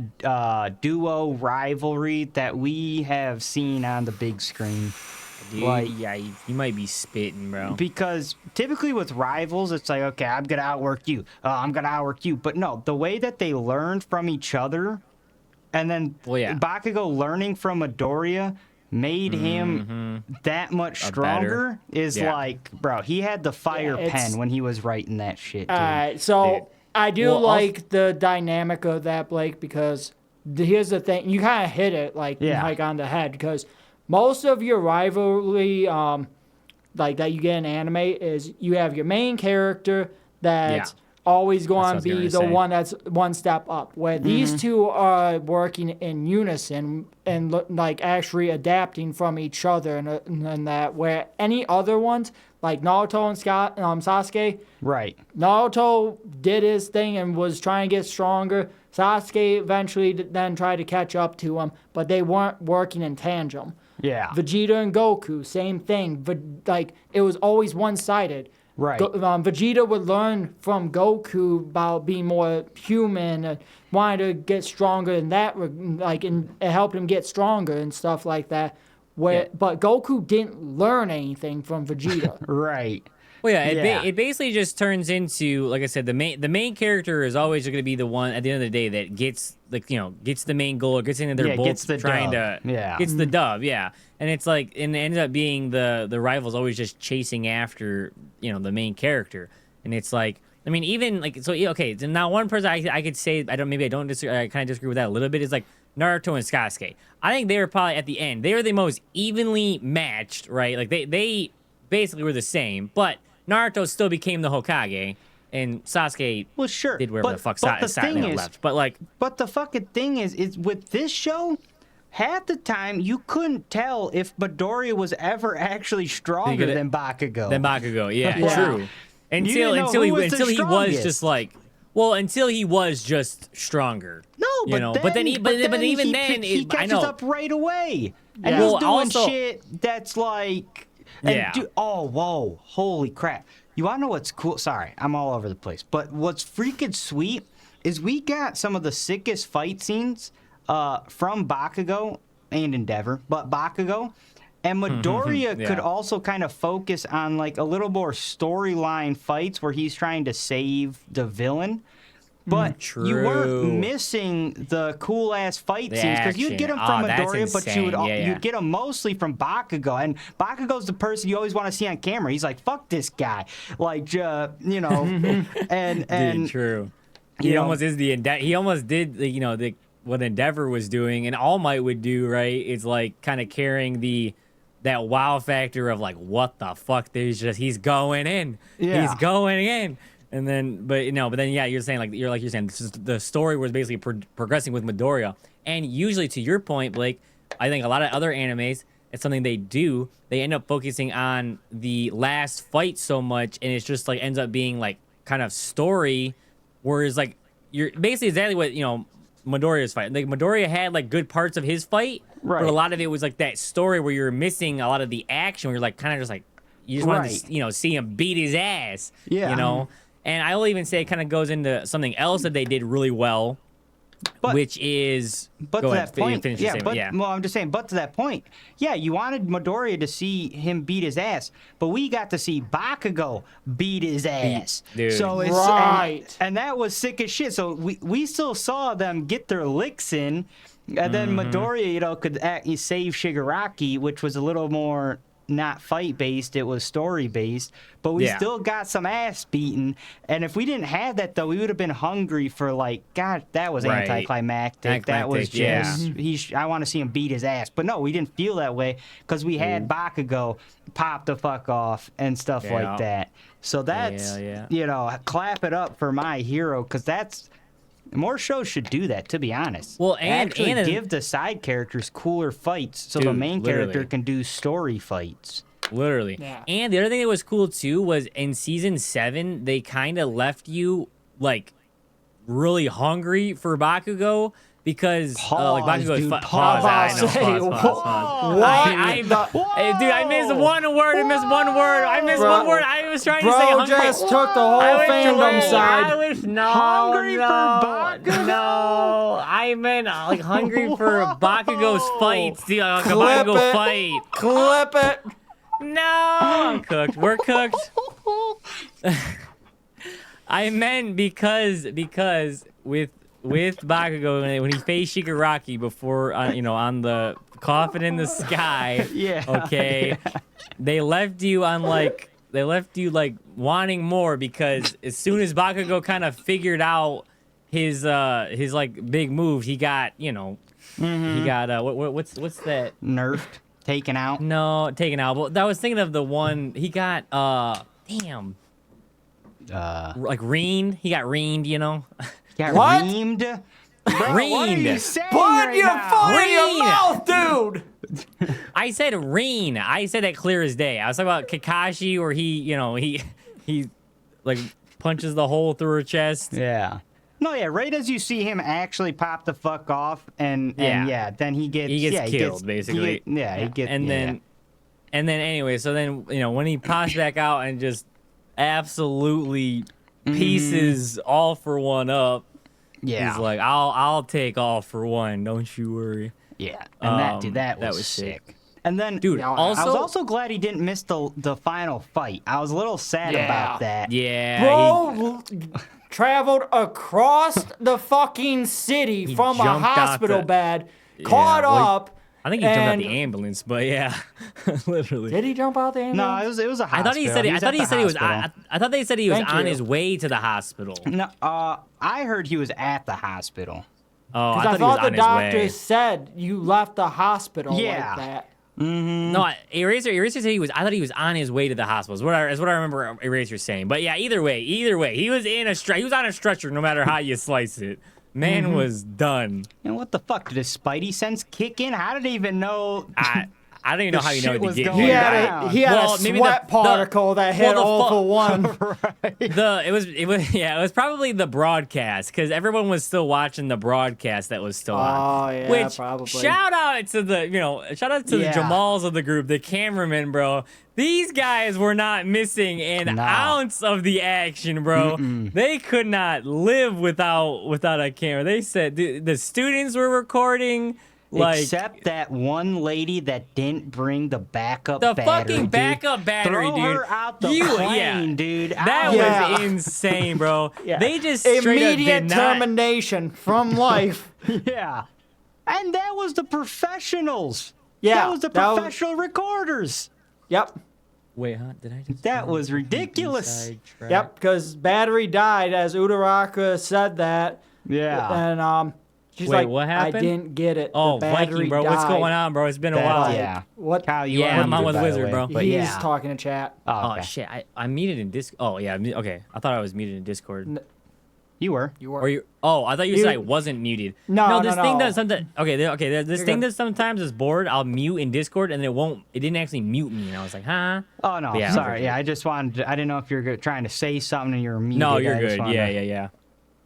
[SPEAKER 1] duo rivalry that we have seen on the big screen.
[SPEAKER 2] Dude,
[SPEAKER 1] Like-
[SPEAKER 2] yeah, you might be spitting, bro.
[SPEAKER 1] Because typically with rivals, it's like, okay, I'm going to outwork you. I'm going to outwork you. But no, the way that they learned from each other, and then
[SPEAKER 2] Well, yeah.
[SPEAKER 1] Bakugo learning from Midoriya made him that much
[SPEAKER 2] A
[SPEAKER 1] stronger is
[SPEAKER 2] Yeah.
[SPEAKER 1] like, bro, he had the fire
[SPEAKER 3] Yeah, it's-
[SPEAKER 1] pen when he was writing that shit, dude.
[SPEAKER 3] Alright, so
[SPEAKER 2] Dude.
[SPEAKER 3] I do
[SPEAKER 2] Well,
[SPEAKER 3] like the dynamic of that, Blake, because here's the thing. You kind of hit it like on the head, because most of your rivalry, like that you get in anime, is you have your main character that's always going
[SPEAKER 2] what I
[SPEAKER 3] to
[SPEAKER 2] was
[SPEAKER 3] be
[SPEAKER 2] gonna
[SPEAKER 3] the
[SPEAKER 2] say.
[SPEAKER 3] one that's one step up. Where these two are working in unison and like actually adapting from each other, and that where any other ones like Naruto and Sasuke.
[SPEAKER 1] Right.
[SPEAKER 3] Naruto did his thing and was trying to get stronger. Sasuke eventually then tried to catch up to him, but they weren't working in tandem.
[SPEAKER 1] Yeah.
[SPEAKER 3] Vegeta and Goku, same thing. Like, it was always one-sided.
[SPEAKER 1] Right.
[SPEAKER 3] Vegeta would learn from Goku about being more human, wanting to get stronger in that, like, and it helped him get stronger and stuff like that. But Goku didn't learn anything from Vegeta.
[SPEAKER 1] Right.
[SPEAKER 2] Well, yeah,
[SPEAKER 1] Yeah.
[SPEAKER 2] it basically just turns into, like I said, the main character is always going to be the one at the end of the day that gets gets the main goal, or gets into their
[SPEAKER 1] Gets
[SPEAKER 2] both
[SPEAKER 1] the
[SPEAKER 2] trying
[SPEAKER 1] dub.
[SPEAKER 2] to
[SPEAKER 1] Yeah.
[SPEAKER 2] gets the dub, yeah. And it's like, and it ends up being the rivals always just chasing after the main character, and it's like, I mean, even like, so okay, so now one person I could say I don't disagree, I kind of disagree with that a little bit, is like Naruto and Sasuke. I think they were probably at the end, they were the most evenly matched, right? Like they basically were the same, but Naruto still became the Hokage, and Sasuke
[SPEAKER 1] Well, sure.
[SPEAKER 2] did whatever the fuck
[SPEAKER 1] but the
[SPEAKER 2] Sasuke
[SPEAKER 1] thing is,
[SPEAKER 2] left. But like,
[SPEAKER 1] But the fucking thing is with this show, half the time you couldn't tell if Midoriya was ever actually stronger than Bakugo.
[SPEAKER 2] yeah,
[SPEAKER 3] Yeah.
[SPEAKER 2] true. Until
[SPEAKER 1] didn't know who was the
[SPEAKER 2] he was
[SPEAKER 1] strongest.
[SPEAKER 2] just like, well, until he was just stronger.
[SPEAKER 1] No, but
[SPEAKER 2] you know,
[SPEAKER 1] then,
[SPEAKER 2] but then even
[SPEAKER 1] he,
[SPEAKER 2] then,
[SPEAKER 1] he
[SPEAKER 2] I
[SPEAKER 1] catches
[SPEAKER 2] know.
[SPEAKER 1] up right away, and
[SPEAKER 3] Yeah.
[SPEAKER 1] he's
[SPEAKER 2] Well,
[SPEAKER 1] doing
[SPEAKER 2] also-
[SPEAKER 1] shit that's like, and
[SPEAKER 2] Yeah.
[SPEAKER 1] oh, whoa, holy crap! You wanna know what's cool? Sorry, I'm all over the place. But what's freaking sweet is we got some of the sickest fight scenes from Bakugo and Endeavor, but Bakugo. And Midoriya
[SPEAKER 2] Yeah.
[SPEAKER 1] could also kind of focus on like a little more storyline fights where he's trying to save the villain. But you
[SPEAKER 2] True.
[SPEAKER 1] weren't missing the cool ass fight
[SPEAKER 2] The
[SPEAKER 1] scenes because you'd
[SPEAKER 2] action.
[SPEAKER 1] get them
[SPEAKER 2] Oh,
[SPEAKER 1] from
[SPEAKER 2] that's
[SPEAKER 1] Midoriya, but you would
[SPEAKER 2] insane. Yeah, yeah.
[SPEAKER 1] you'd get them mostly from Bakugo, and Bakugo's the person you always want to see on camera. He's like, "Fuck this guy," like and
[SPEAKER 2] Dude, true.
[SPEAKER 1] you
[SPEAKER 2] He
[SPEAKER 1] know-
[SPEAKER 2] almost is he almost did what Endeavor was doing, and All Might would do, right? Is like kind of carrying that wow factor of like, what the fuck? He's going in.
[SPEAKER 1] Yeah.
[SPEAKER 2] He's going in. And then, but then, yeah, you're saying the story was basically progressing with Midoriya, and usually, to your point, Blake, I think a lot of other animes, it's something they do. They end up focusing on the last fight so much, and it's just like ends up being like kind of story, whereas like you're basically exactly what Midoriya's fight. Like Midoriya had like good parts of his fight,
[SPEAKER 1] Right.
[SPEAKER 2] but a lot of it was like that story where you're missing a lot of the action. Where you're like kind of just like you just want
[SPEAKER 1] Right.
[SPEAKER 2] to see him beat his ass.
[SPEAKER 1] Yeah.
[SPEAKER 2] And I will even say it kind of goes into something else that they did really well, which is
[SPEAKER 1] But
[SPEAKER 2] go
[SPEAKER 1] to
[SPEAKER 2] ahead,
[SPEAKER 1] that point,
[SPEAKER 2] finish your statement.
[SPEAKER 1] well, I'm just saying. But to that point, yeah, you wanted Midoriya to see him beat his ass, but we got to see Bakugo beat his ass.
[SPEAKER 2] dude.
[SPEAKER 1] So it's
[SPEAKER 3] Right.
[SPEAKER 1] and that was sick as shit. So we still saw them get their licks in, and then
[SPEAKER 2] Mm-hmm.
[SPEAKER 1] Midoriya, could save Shigaraki, which was a little more not fight based, it was story based, but we
[SPEAKER 2] Yeah.
[SPEAKER 1] still got some ass beaten. And if we didn't have that though, we would have been hungry for like, God, that was
[SPEAKER 2] Right.
[SPEAKER 1] anticlimactic. That was
[SPEAKER 2] Anticlimactic,
[SPEAKER 1] just I want to see him beat his ass. But no, we didn't feel that way because we had Bakugo pop the fuck off and stuff
[SPEAKER 2] Yeah.
[SPEAKER 1] like that. So that's
[SPEAKER 2] Yeah.
[SPEAKER 1] clap it up for my hero, because that's more shows should do that, to be honest.
[SPEAKER 2] Well, and
[SPEAKER 1] actually give the side characters cooler fights so the
[SPEAKER 2] Dude,
[SPEAKER 1] main
[SPEAKER 2] literally.
[SPEAKER 1] character can do story fights.
[SPEAKER 2] Literally.
[SPEAKER 3] Yeah.
[SPEAKER 2] And the other thing that was cool too was in season 7, they kind of left you like really hungry for Bakugo because
[SPEAKER 1] Pause,
[SPEAKER 2] Bakugo's
[SPEAKER 1] dude,
[SPEAKER 2] pause.
[SPEAKER 1] pause.
[SPEAKER 2] I know,
[SPEAKER 3] Say,
[SPEAKER 2] pause.
[SPEAKER 3] what?
[SPEAKER 2] Dude, I missed one word. I missed one word. I was trying to say
[SPEAKER 3] Bro
[SPEAKER 2] hungry.
[SPEAKER 3] just took the whole fandom side.
[SPEAKER 1] Hungry for Bakugo?
[SPEAKER 2] No, I meant like hungry for Bakugo's fights. See, like a
[SPEAKER 3] Clip
[SPEAKER 2] Bakugo
[SPEAKER 3] it.
[SPEAKER 2] fight.
[SPEAKER 3] Clip it.
[SPEAKER 2] No, I'm cooked. We're cooked. I meant because with Bakugo when he faced Shigaraki before on the coffin in the sky.
[SPEAKER 1] Yeah.
[SPEAKER 2] Okay. They left you wanting more because as soon as Bakugo kind of figured out his like big move, he got he got what's that?
[SPEAKER 1] Nerfed, taken out.
[SPEAKER 2] No, taken out. But I was thinking of the one he got. Damn. Like reamed. He got reamed.
[SPEAKER 1] Got
[SPEAKER 3] What?
[SPEAKER 1] reamed? Bro, what are
[SPEAKER 2] Reamed.
[SPEAKER 1] you saying
[SPEAKER 3] Put
[SPEAKER 1] right
[SPEAKER 3] your
[SPEAKER 1] now?
[SPEAKER 3] foot in
[SPEAKER 2] Green.
[SPEAKER 3] your mouth, dude.
[SPEAKER 2] I said Reen. I said that clear as day. I was talking about Kakashi, where he like punches the hole through her chest.
[SPEAKER 1] Yeah. No, yeah, right as you see him actually pop the fuck off, and
[SPEAKER 2] Yeah.
[SPEAKER 1] then he gets
[SPEAKER 2] killed, basically.
[SPEAKER 1] He gets
[SPEAKER 2] and then anyway, so then when he pops back out and just absolutely pieces all for one up,
[SPEAKER 1] yeah,
[SPEAKER 2] he's like, I'll take all for one. Don't you worry.
[SPEAKER 1] yeah, and that
[SPEAKER 2] that
[SPEAKER 1] was
[SPEAKER 2] was
[SPEAKER 1] sick.
[SPEAKER 2] sick.
[SPEAKER 1] And then,
[SPEAKER 2] Dude,
[SPEAKER 3] Yeah,
[SPEAKER 2] also,
[SPEAKER 1] I was also glad he didn't miss the final fight. I was a little sad
[SPEAKER 3] Yeah.
[SPEAKER 1] about that.
[SPEAKER 2] yeah,
[SPEAKER 3] Bro traveled across the fucking city from a
[SPEAKER 2] jumped out
[SPEAKER 3] hospital
[SPEAKER 2] the-
[SPEAKER 3] bed, caught
[SPEAKER 2] well,
[SPEAKER 3] up.
[SPEAKER 2] I think he jumped out
[SPEAKER 3] and-
[SPEAKER 2] the ambulance, but yeah, literally.
[SPEAKER 3] Did he jump out the ambulance?
[SPEAKER 1] No, it was a
[SPEAKER 2] I
[SPEAKER 1] hospital.
[SPEAKER 2] thought he said
[SPEAKER 1] was at the hospital.
[SPEAKER 2] I thought they said he was
[SPEAKER 3] Thank
[SPEAKER 2] on
[SPEAKER 3] you.
[SPEAKER 2] his way to the hospital.
[SPEAKER 1] No, I heard he was at the hospital.
[SPEAKER 2] Oh,
[SPEAKER 3] Because
[SPEAKER 2] I thought he was
[SPEAKER 3] the
[SPEAKER 2] on his
[SPEAKER 3] doctor
[SPEAKER 2] way.
[SPEAKER 3] said you left the hospital
[SPEAKER 1] Yeah.
[SPEAKER 3] like that.
[SPEAKER 2] No, Eraser said he was. I thought he was on his way to the hospital. Is what I remember Eraser saying. But yeah, either way, he was he was on a stretcher. No matter how you slice it, man was done.
[SPEAKER 1] And what the fuck? Did his Spidey sense kick in? How did he even know?
[SPEAKER 2] I don't even know how you know
[SPEAKER 1] shit
[SPEAKER 2] to
[SPEAKER 1] was
[SPEAKER 2] get
[SPEAKER 1] going
[SPEAKER 3] He
[SPEAKER 2] here.
[SPEAKER 3] had
[SPEAKER 1] down.
[SPEAKER 3] he had
[SPEAKER 2] Well,
[SPEAKER 3] a
[SPEAKER 2] maybe
[SPEAKER 3] sweat particle that hit
[SPEAKER 2] the
[SPEAKER 3] all
[SPEAKER 2] fu-
[SPEAKER 3] for one.
[SPEAKER 2] It was probably the broadcast because everyone was still watching the broadcast that was still on.
[SPEAKER 3] Oh, yeah,
[SPEAKER 2] Which
[SPEAKER 3] probably.
[SPEAKER 2] shout out to the the
[SPEAKER 1] Yeah.
[SPEAKER 2] Jamals of the group, the cameramen, bro. These guys were not missing an
[SPEAKER 1] No.
[SPEAKER 2] ounce of the action, bro. They could not live without a camera. They said the students were recording. Like
[SPEAKER 1] Except that one lady that didn't bring the backup
[SPEAKER 2] the
[SPEAKER 1] battery.
[SPEAKER 2] fucking
[SPEAKER 1] dude.
[SPEAKER 2] backup battery,
[SPEAKER 1] Throw
[SPEAKER 2] dude.
[SPEAKER 1] her out the plane, dude.
[SPEAKER 2] That
[SPEAKER 1] Out.
[SPEAKER 3] Yeah.
[SPEAKER 2] was insane, bro.
[SPEAKER 3] Yeah.
[SPEAKER 2] They just straight up
[SPEAKER 3] Immediate
[SPEAKER 2] did not.
[SPEAKER 3] termination from life.
[SPEAKER 1] Yeah. And that was the professionals.
[SPEAKER 3] Yeah,
[SPEAKER 1] That was the
[SPEAKER 3] that was-
[SPEAKER 1] professional recorders.
[SPEAKER 3] Yep.
[SPEAKER 2] Wait, huh? Did I just?
[SPEAKER 1] That was ridiculous.
[SPEAKER 3] Yep, because battery died, as Udaraka said that.
[SPEAKER 1] Yeah.
[SPEAKER 3] And she's
[SPEAKER 2] Wait,
[SPEAKER 3] like,
[SPEAKER 2] what happened?
[SPEAKER 3] I didn't get it.
[SPEAKER 2] Oh,
[SPEAKER 3] the battery
[SPEAKER 2] Viking, bro.
[SPEAKER 3] died.
[SPEAKER 2] What's going on, bro? It's been a
[SPEAKER 1] That-
[SPEAKER 2] while.
[SPEAKER 1] Yeah.
[SPEAKER 3] What?
[SPEAKER 1] Kyle, you
[SPEAKER 2] Yeah,
[SPEAKER 1] are
[SPEAKER 2] I'm on
[SPEAKER 1] muted,
[SPEAKER 2] with
[SPEAKER 1] by the
[SPEAKER 2] Wizard,
[SPEAKER 1] way.
[SPEAKER 2] bro.
[SPEAKER 1] But
[SPEAKER 3] He's
[SPEAKER 1] yeah.
[SPEAKER 3] talking to chat.
[SPEAKER 1] Oh,
[SPEAKER 2] Oh
[SPEAKER 1] okay.
[SPEAKER 2] shit! I'm muted in Discord. Oh yeah, okay. I thought I was muted in Discord.
[SPEAKER 1] You were.
[SPEAKER 3] You were.
[SPEAKER 2] Or you? Oh, I thought you
[SPEAKER 3] You-
[SPEAKER 2] said I wasn't muted.
[SPEAKER 3] No,
[SPEAKER 2] this
[SPEAKER 3] no,
[SPEAKER 2] thing
[SPEAKER 3] no.
[SPEAKER 2] does sometimes. Okay, this
[SPEAKER 3] You're
[SPEAKER 2] thing
[SPEAKER 3] good.
[SPEAKER 2] does sometimes is bored. I'll mute in Discord and it won't. It didn't actually mute me, and I was like, huh?
[SPEAKER 1] Oh no,
[SPEAKER 2] Yeah,
[SPEAKER 1] sorry.
[SPEAKER 2] okay.
[SPEAKER 1] Yeah, I just wanted. I didn't know if you're trying to say something and you're muted.
[SPEAKER 2] No,
[SPEAKER 1] I
[SPEAKER 2] you're
[SPEAKER 1] just
[SPEAKER 2] good.
[SPEAKER 1] wanted
[SPEAKER 2] Yeah,
[SPEAKER 1] to-
[SPEAKER 2] yeah, yeah.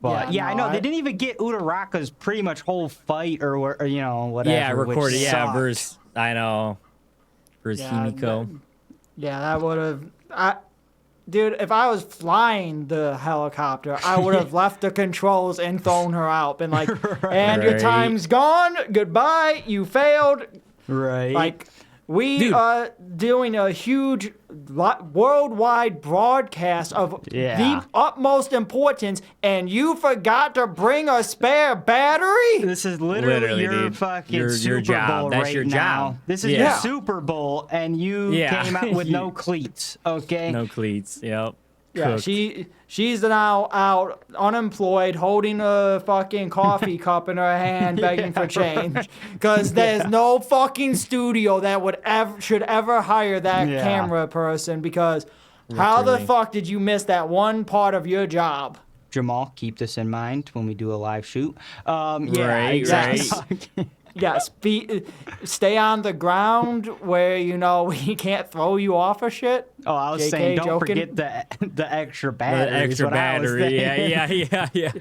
[SPEAKER 1] But
[SPEAKER 3] Yeah,
[SPEAKER 1] yeah, I
[SPEAKER 3] no,
[SPEAKER 1] know they
[SPEAKER 3] I-
[SPEAKER 1] didn't even get Udaraka's pretty much whole fight or whatever.
[SPEAKER 2] Yeah,
[SPEAKER 1] which
[SPEAKER 2] recorded. Yeah,
[SPEAKER 1] sucked.
[SPEAKER 2] versus I know. Versus
[SPEAKER 3] Yeah,
[SPEAKER 2] Himiko.
[SPEAKER 3] that would have. Dude, if I was flying the helicopter, I would have left the controls and thrown her out. Been like, and your
[SPEAKER 2] Right.
[SPEAKER 3] time's gone. Goodbye. You failed.
[SPEAKER 1] Right.
[SPEAKER 3] Like, we
[SPEAKER 2] Dude.
[SPEAKER 3] are doing a huge worldwide broadcast of
[SPEAKER 1] Yeah.
[SPEAKER 3] the utmost importance, and you forgot to bring a spare battery?
[SPEAKER 1] This is literally your
[SPEAKER 2] dude.
[SPEAKER 1] fucking
[SPEAKER 2] Your
[SPEAKER 1] Super
[SPEAKER 2] job.
[SPEAKER 1] Bowl
[SPEAKER 2] That's
[SPEAKER 1] right
[SPEAKER 2] your
[SPEAKER 1] now.
[SPEAKER 2] job.
[SPEAKER 1] This is
[SPEAKER 2] Yeah.
[SPEAKER 1] your Super Bowl, and you
[SPEAKER 2] Yeah.
[SPEAKER 1] came out with no cleats. Okay.
[SPEAKER 2] No cleats. Yep.
[SPEAKER 3] Yeah,
[SPEAKER 2] Cooked.
[SPEAKER 3] she's now out unemployed, holding a fucking coffee cup in her hand, begging for change. Because there's no fucking studio that should ever hire that
[SPEAKER 1] Yeah.
[SPEAKER 3] camera person. Because how the
[SPEAKER 2] Literally.
[SPEAKER 3] fuck did you miss that one part of your job?
[SPEAKER 1] Jamal, keep this in mind when we do a live shoot. Yeah,
[SPEAKER 2] Right,
[SPEAKER 1] exactly.
[SPEAKER 3] Yes, stay on the ground where we can't throw you off of shit.
[SPEAKER 1] Oh, I was
[SPEAKER 3] JK
[SPEAKER 1] saying, don't
[SPEAKER 3] joking.
[SPEAKER 1] forget the extra
[SPEAKER 2] The
[SPEAKER 1] battery. is
[SPEAKER 2] extra
[SPEAKER 1] what I was
[SPEAKER 2] battery. Yeah,
[SPEAKER 1] saying.
[SPEAKER 2] yeah.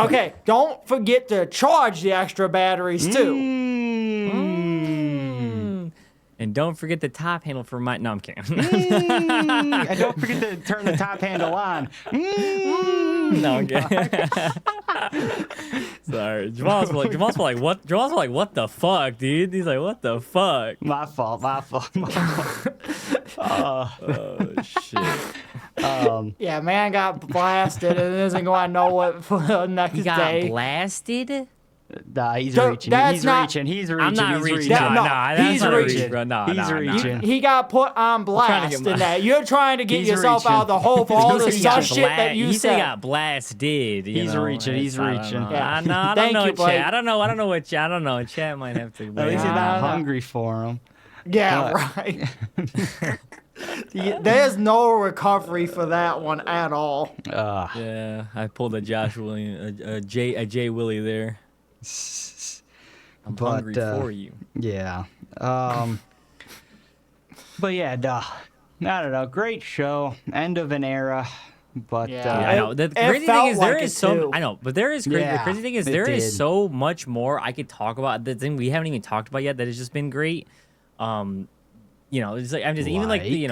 [SPEAKER 3] Okay, don't forget to charge the extra batteries too.
[SPEAKER 2] And don't forget the top handle for my. No, I'm kidding.
[SPEAKER 1] And don't forget to turn the top handle on.
[SPEAKER 2] No, I'm kidding. Sorry, Jamal's like, what? Jamal's like, what the fuck, dude? He's like, what the fuck?
[SPEAKER 1] My fault.
[SPEAKER 2] Oh shit.
[SPEAKER 3] Yeah, man got blasted and isn't going to know what for the next
[SPEAKER 2] He got
[SPEAKER 3] day.
[SPEAKER 2] blasted.
[SPEAKER 1] Nah, he's
[SPEAKER 3] So,
[SPEAKER 1] reaching.
[SPEAKER 3] that's
[SPEAKER 1] He's
[SPEAKER 3] not-
[SPEAKER 1] reaching. He's reaching.
[SPEAKER 2] I'm not
[SPEAKER 1] he's
[SPEAKER 2] reaching.
[SPEAKER 1] reaching.
[SPEAKER 3] That- no,
[SPEAKER 2] that's
[SPEAKER 3] he's
[SPEAKER 2] not a
[SPEAKER 3] reaching.
[SPEAKER 2] reach, bro. No,
[SPEAKER 1] He's
[SPEAKER 2] no,
[SPEAKER 1] reaching.
[SPEAKER 2] No.
[SPEAKER 3] He got put on
[SPEAKER 2] trying to
[SPEAKER 3] blast
[SPEAKER 2] get
[SPEAKER 3] in that. You're trying to get
[SPEAKER 1] He's
[SPEAKER 3] yourself
[SPEAKER 1] reaching.
[SPEAKER 3] out of the hole for all the
[SPEAKER 2] He got
[SPEAKER 3] sus shit that you
[SPEAKER 2] he said
[SPEAKER 3] said.
[SPEAKER 2] he got blasted. You
[SPEAKER 1] He's
[SPEAKER 2] know?
[SPEAKER 1] reaching, he's
[SPEAKER 2] I don't
[SPEAKER 1] reaching.
[SPEAKER 2] know.
[SPEAKER 3] Yeah.
[SPEAKER 2] I know. I don't
[SPEAKER 3] Thank
[SPEAKER 2] know.
[SPEAKER 3] you, Blake.
[SPEAKER 2] Chat. I don't know. I don't know. Chat might have to.
[SPEAKER 1] At least he's
[SPEAKER 3] Yeah.
[SPEAKER 1] not hungry for him.
[SPEAKER 3] Yeah, right. There's no recovery for that one at all.
[SPEAKER 2] Yeah, I pulled a Josh William, a Jay Willie there. I'm
[SPEAKER 1] But,
[SPEAKER 2] hungry for you.
[SPEAKER 1] Yeah. But yeah, duh. I don't know. Great show. End of an era. But
[SPEAKER 3] Yeah.
[SPEAKER 2] Yeah, I know. The
[SPEAKER 3] It
[SPEAKER 2] crazy thing
[SPEAKER 3] felt
[SPEAKER 2] is there
[SPEAKER 3] like
[SPEAKER 2] is
[SPEAKER 3] it,
[SPEAKER 2] so
[SPEAKER 3] too.
[SPEAKER 2] I know, but there is crazy. The
[SPEAKER 1] Yeah,
[SPEAKER 2] crazy thing is
[SPEAKER 1] it
[SPEAKER 2] there is
[SPEAKER 1] did.
[SPEAKER 2] so much more I could talk about. The thing we haven't even talked about yet that has just been great. It's like I'm just even like
[SPEAKER 1] Like?
[SPEAKER 2] the